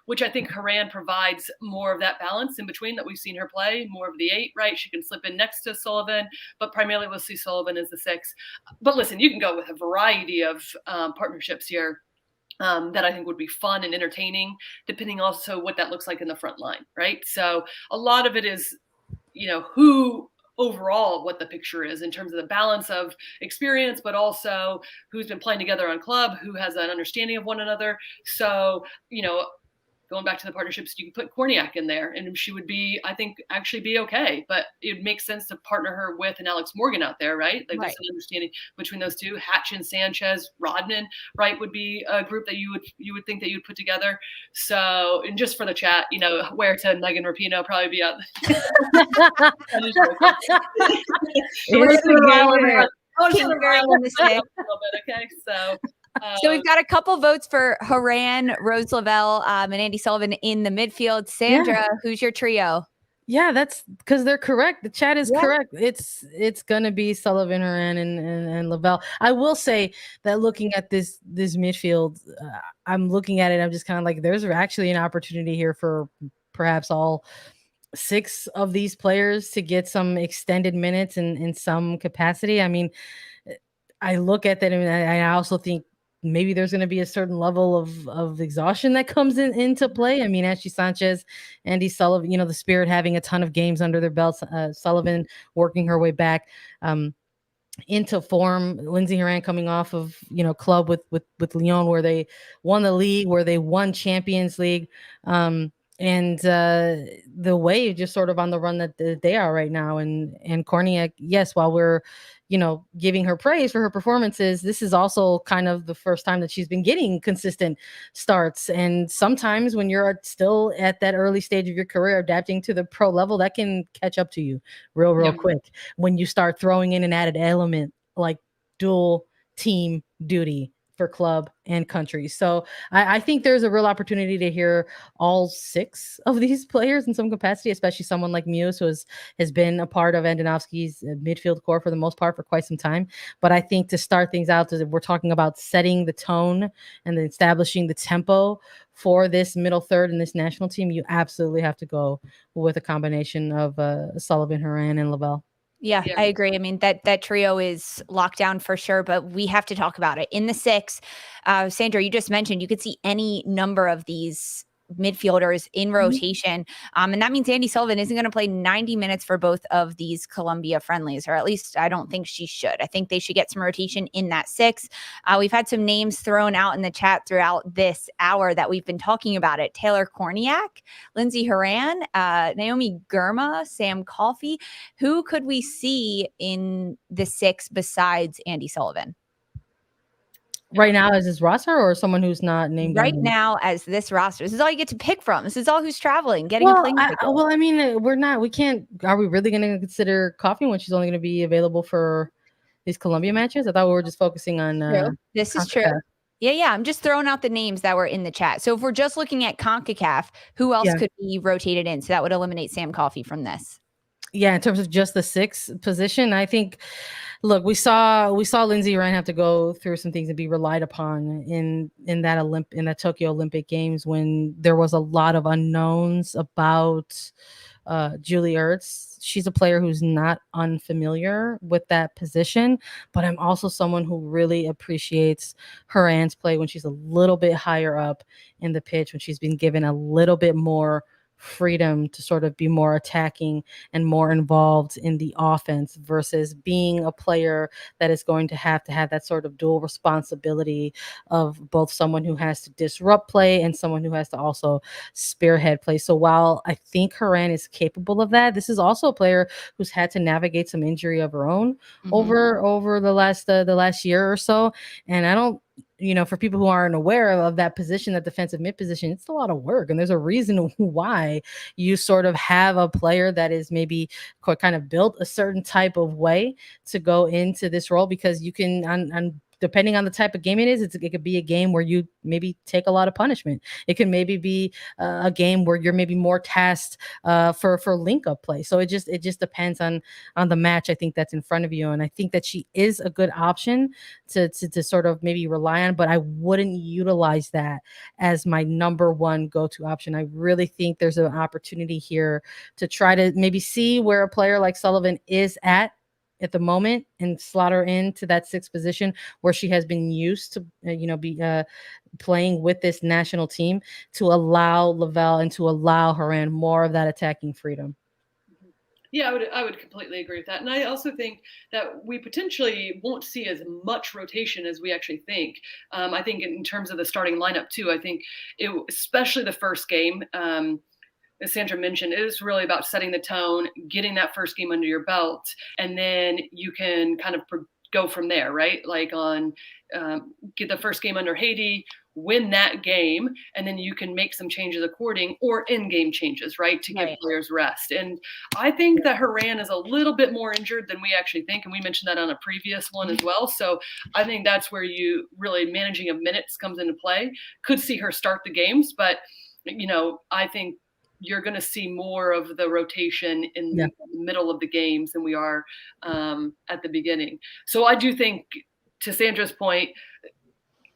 which I think Horan provides more of that balance in between that we've seen her play, more of the 8, right? She can slip in next to Sullivan, but primarily we'll see Sullivan as the 6. But listen, you can go with a variety of partnerships here that I think would be fun and entertaining, depending also what that looks like in the front line, right? So a lot of it is, who overall what the picture is in terms of the balance of experience, but also who's been playing together on club, who has an understanding of one another. So, going back to the partnerships, you can put Korniak in there and she would be, I think, actually be okay. But it makes sense to partner her with an Alex Morgan out there, right? Like there's an understanding between those two. Hatch and Sanchez, Rodman, right, would be a group that you would think that you'd put together. So, and just for the chat, where to Megan Rapinoe probably be out. Okay, so.
So we've got a couple votes for Horan, Rose Lavelle, and Andy Sullivan in the midfield. Sandra, who's your trio?
Yeah, that's because they're correct. The chat is correct. It's gonna be Sullivan, Horan, and Lavelle. I will say that looking at this midfield, I'm looking at it. I'm just kind of like, there's actually an opportunity here for perhaps all 6 of these players to get some extended minutes in some capacity. I mean, I look at that and I also think maybe there's going to be a certain level of exhaustion that comes into play. I mean, Ashley Sanchez, Andy Sullivan, the Spirit having a ton of games under their belts, Sullivan working her way back into form, Lindsey Horan coming off of, club with Lyon, where they won the league, where they won Champions League. And the Wave just sort of on the run that they are right now. And Korniak, yes, while we're, giving her praise for her performances, this is also kind of the first time that she's been getting consistent starts. And sometimes when you're still at that early stage of your career, adapting to the pro level, that can catch up to you real quick when you start throwing in an added element like dual team duty for club and country. So I think there's a real opportunity to hear all 6 of these players in some capacity, especially someone like Muse, who has been a part of Andonovski's midfield core for the most part for quite some time. But I think to start things out, we're talking about setting the tone and establishing the tempo for this middle third in this national team, you absolutely have to go with a combination of Sullivan, Horan, and Lavelle.
Yeah, I agree. I mean, that trio is locked down for sure, but we have to talk about it. In the 6, Sandra, you just mentioned you could see any number of these midfielders in rotation. And that means Andy Sullivan isn't going to play 90 minutes for both of these Colombia friendlies, or at least I don't think she should. I think they should get some rotation in that 6. We've had some names thrown out in the chat throughout this hour that we've been talking about it. Taylor Korniak, Lindsey Horan, Naomi Girma, Sam Coffey. Who could we see in the 6 besides Andy Sullivan?
Right now as this roster, or someone who's not named?
Right now as this roster. This is all you get to pick from. This is all who's traveling, getting a plane ticket.
We can't. Are we really going to consider Coffey when she's only going to be available for these Colombia matches? I thought we were just focusing on.
This is true. Yeah. I'm just throwing out the names that were in the chat. So if we're just looking at CONCACAF, who else could be rotated in? So that would eliminate Sam Coffey from this.
Yeah, in terms of just the 6th position, I think, look, we saw Lindsey Horan have to go through some things and be relied upon in that Tokyo Olympic Games when there was a lot of unknowns about Julie Ertz. She's a player who's not unfamiliar with that position, but I'm also someone who really appreciates Horan's play when she's a little bit higher up in the pitch, when she's been given a little bit more freedom to sort of be more attacking and more involved in the offense versus being a player that is going to have that sort of dual responsibility of both someone who has to disrupt play and someone who has to also spearhead play. So while I think Horan is capable of that, this is also a player who's had to navigate some injury of her own over the last year or so. And I don't, for people who aren't aware of that position, that defensive mid position, it's a lot of work. And there's a reason why you sort of have a player that is maybe kind of built a certain type of way to go into this role, because you can, depending on the type of game it is, it could be a game where you maybe take a lot of punishment. It can maybe be a game where you're maybe more tasked for link up play. So it just depends on the match, I think, that's in front of you. And I think that she is a good option to sort of maybe rely on, but I wouldn't utilize that as my number one go-to option. I really think there's an opportunity here to try to maybe see where a player like Sullivan is at the moment and slot her into that sixth position where she has been used to, be playing with this national team, to allow Lavelle and to allow Horan more of that attacking freedom.
Yeah, I would completely agree with that. And I also think that we potentially won't see as much rotation as we actually think. I think in terms of the starting lineup too, I think especially the first game, as Sandra mentioned, it is really about setting the tone, getting that first game under your belt, and then you can kind of go from there, right? Like get the first game under Haiti, win that game, and then you can make some changes according, or in-game changes, right, to give players rest. And I think that Horan is a little bit more injured than we actually think, and we mentioned that on a previous one as well. So I think that's where you really managing of minutes comes into play. Could see her start the games, but I think you're going to see more of the rotation in the middle of the games than we are at the beginning. So I do think, to Sandra's point,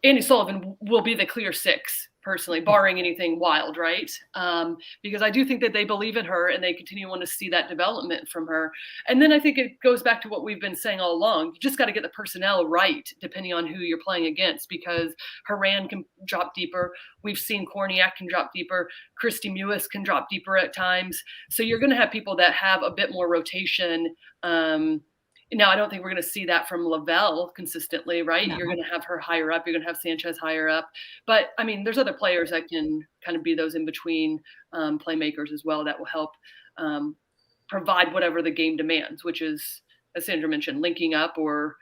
Andi Sullivan will be the clear six, personally, barring anything wild, right? Because I do think that they believe in her and they continue to want to see that development from her. And then I think it goes back to what we've been saying all along. You just got to get the personnel right, depending on who you're playing against, because Horan can drop deeper. We've seen Korniak can drop deeper. Christy Mewis can drop deeper at times. So you're going to have people that have a bit more rotation. Now, I don't think we're going to see that from Lavelle consistently, right? No. You're going to have her higher up. You're going to have Sanchez higher up. But, I mean, there's other players that can kind of be those in-between playmakers as well that will help provide whatever the game demands, which is, as Sandra mentioned, linking up or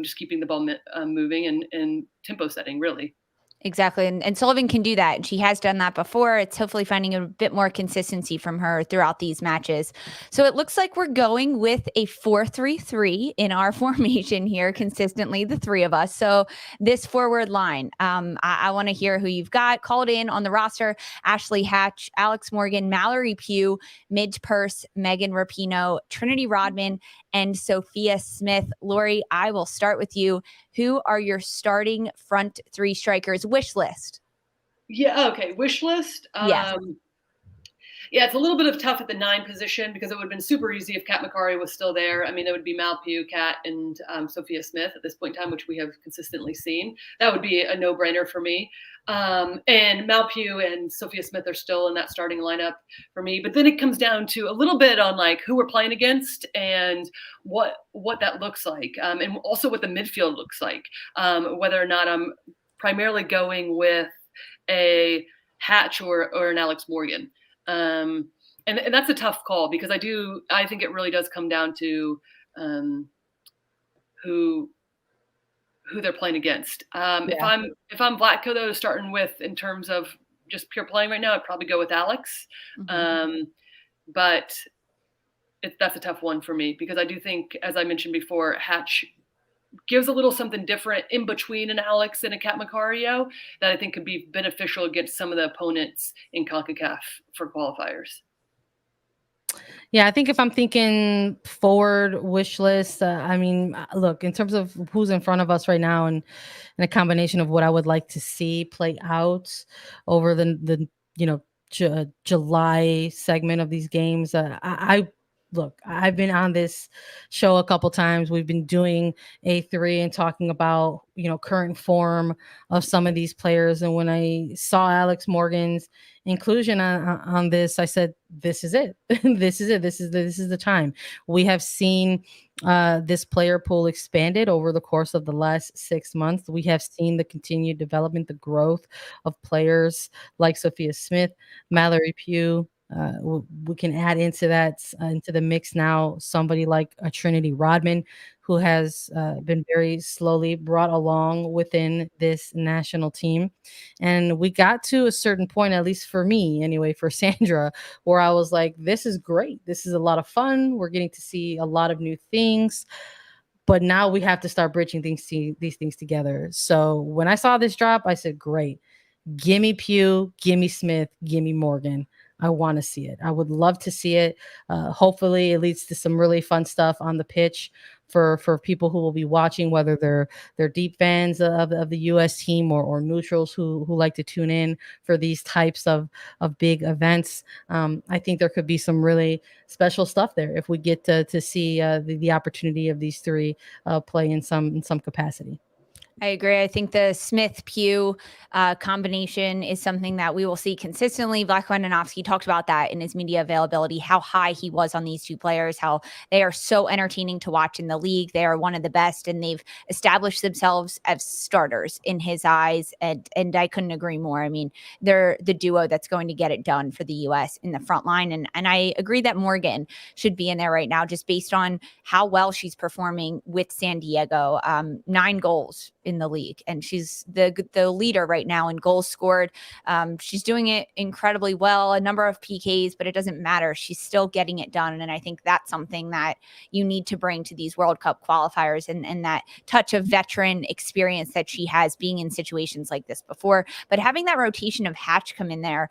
just keeping the ball moving and tempo setting, really.
Exactly. And Sullivan can do that. And she has done that before. It's hopefully finding a bit more consistency from her throughout these matches. So it looks like we're going with a 4-3-3 in our formation here consistently, the three of us. So this forward line, I want to hear who you've got called in on the roster: Ashley Hatch, Alex Morgan, Mallory Pugh, Midge Purse, Megan Rapinoe, Trinity Rodman, and Sophia Smith. Lori, I will start with you. Who are your starting front three strikers? Wish list.
Yeah. Okay. Wish list.
Yeah.
Yeah, it's a little bit of tough at the 9 position, because it would have been super easy if Kat Macari was still there. I mean, it would be Mal Pugh, Kat, and Sophia Smith at this point in time, which we have consistently seen. That would be a no-brainer for me. And Mal Pugh and Sophia Smith are still in that starting lineup for me. But then it comes down to a little bit on like who we're playing against and what that looks like, and also what the midfield looks like. Whether or not I'm primarily going with a Hatch or an Alex Morgan. And that's a tough call, because I think it really does come down to who they're playing against. If I'm Vlatko, though, starting with in terms of just pure playing right now, I'd probably go with Alex. Mm-hmm. But that's a tough one for me, because I do think, as I mentioned before, Hatch gives a little something different in between an Alex and a Kat Macario that I think could be beneficial against some of the opponents in Concacaf for qualifiers.
Yeah, I think if I'm thinking forward wish list, I mean, look, in terms of who's in front of us right now and a combination of what I would like to see play out over the July segment of these games. Look, I've been on this show a couple times. We've been doing A3 and talking about, current form of some of these players. And when I saw Alex Morgan's inclusion on this, I said, this is it. This is it. This is the time. We have seen this player pool expanded over the course of the last 6 months. We have seen the continued development, the growth of players like Sophia Smith, Mallory Pugh. We can add into that, into the mix now, somebody like a Trinity Rodman, who has been very slowly brought along within this national team. And we got to a certain point, at least for me anyway, for Sandra, where I was like, this is great. This is a lot of fun. We're getting to see a lot of new things. But now we have to start bridging these things together. So when I saw this drop, I said, great. Gimme Pugh, gimme Smith, gimme Morgan. I want to see it. I would love to see it. Hopefully it leads to some really fun stuff on the pitch for people who will be watching, whether they're deep fans of the U.S. team or neutrals who like to tune in for these types of big events. I think there could be some really special stuff there if we get to see the opportunity of these three play in some capacity.
I agree. I think the Smith-Pugh combination is something that we will see consistently. Vlatko Andonovski talked about that in his media availability, how high he was on these two players, how they are so entertaining to watch in the league. They are one of the best, and they've established themselves as starters in his eyes. And I couldn't agree more. I mean, they're the duo that's going to get it done for the U.S. in the front line. And I agree that Morgan should be in there right now, just based on how well she's performing with San Diego. 9 goals in the league, and she's the leader right now in goals scored. She's doing it incredibly well, a number of PKs, but it doesn't matter. She's still getting it done. And I think that's something that you need to bring to these World Cup qualifiers, and that touch of veteran experience that she has being in situations like this before. But having that rotation of Hatch come in there,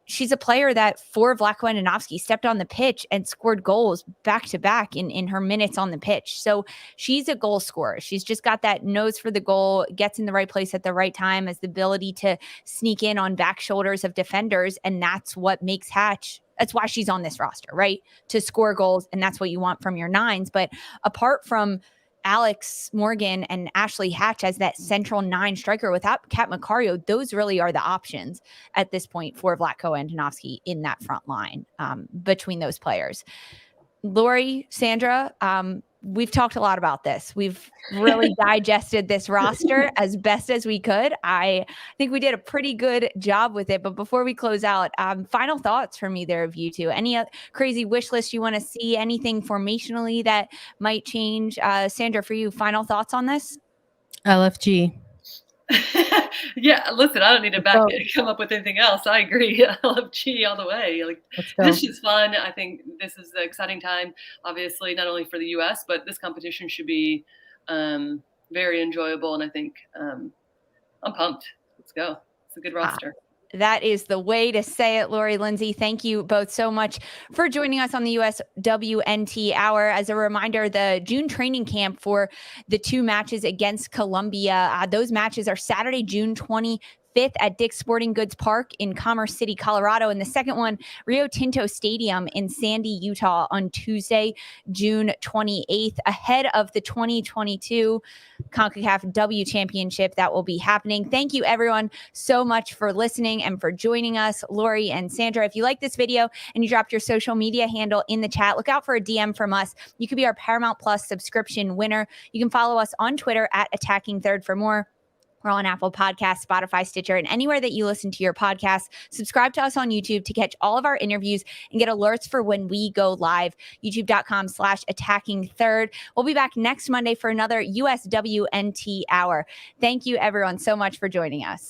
she's a player that, for Vlatko Andonovski, stepped on the pitch and scored goals back to back in her minutes on the pitch. So she's a goal scorer. She's just got that nose for the goal, gets in the right place at the right time, has the ability to sneak in on back shoulders of defenders. And that's what makes Hatch. That's why she's on this roster, right? To score goals. And that's what you want from your 9s. But apart from Alex Morgan and Ashley Hatch as that central 9 striker without Kat Macario, those really are the options at this point for Vlatko Andonovski in that front line between those players. Lori, Sandra, we've talked a lot about this. We've really digested this roster as best as we could. I think we did a pretty good job with it. But before we close out, final thoughts from either of you two. Any crazy wish list you want to see? Anything formationally that might change? Sandra, for you, final thoughts on this?
LFG.
Yeah, listen, I don't need to come up with anything else. I agree. LFG all the way. Like, this is fun. I think this is the exciting time, obviously, not only for the U.S., but this competition should be very enjoyable. And I think I'm pumped. Let's go. It's a good roster.
That is the way to say it, Lori, Lindsey. Thank you both so much for joining us on the USWNT Hour. As a reminder, the June training camp for the 2 matches against Colombia, those matches are Saturday, June 25th at Dick's Sporting Goods Park in Commerce City, Colorado. And the second one, Rio Tinto Stadium in Sandy, Utah on Tuesday, June 28th, ahead of the 2022 Concacaf W Championship that will be happening. Thank you, everyone, so much for listening and for joining us. Lori and Sandra, if you like this video and you dropped your social media handle in the chat, look out for a DM from us. You could be our Paramount Plus subscription winner. You can follow us on Twitter at Attacking Third for more. We're on Apple Podcasts, Spotify, Stitcher, and anywhere that you listen to your podcasts. Subscribe to us on YouTube to catch all of our interviews and get alerts for when we go live. YouTube.com/AttackingThird. We'll be back next Monday for another USWNT Hour. Thank you, everyone, so much for joining us.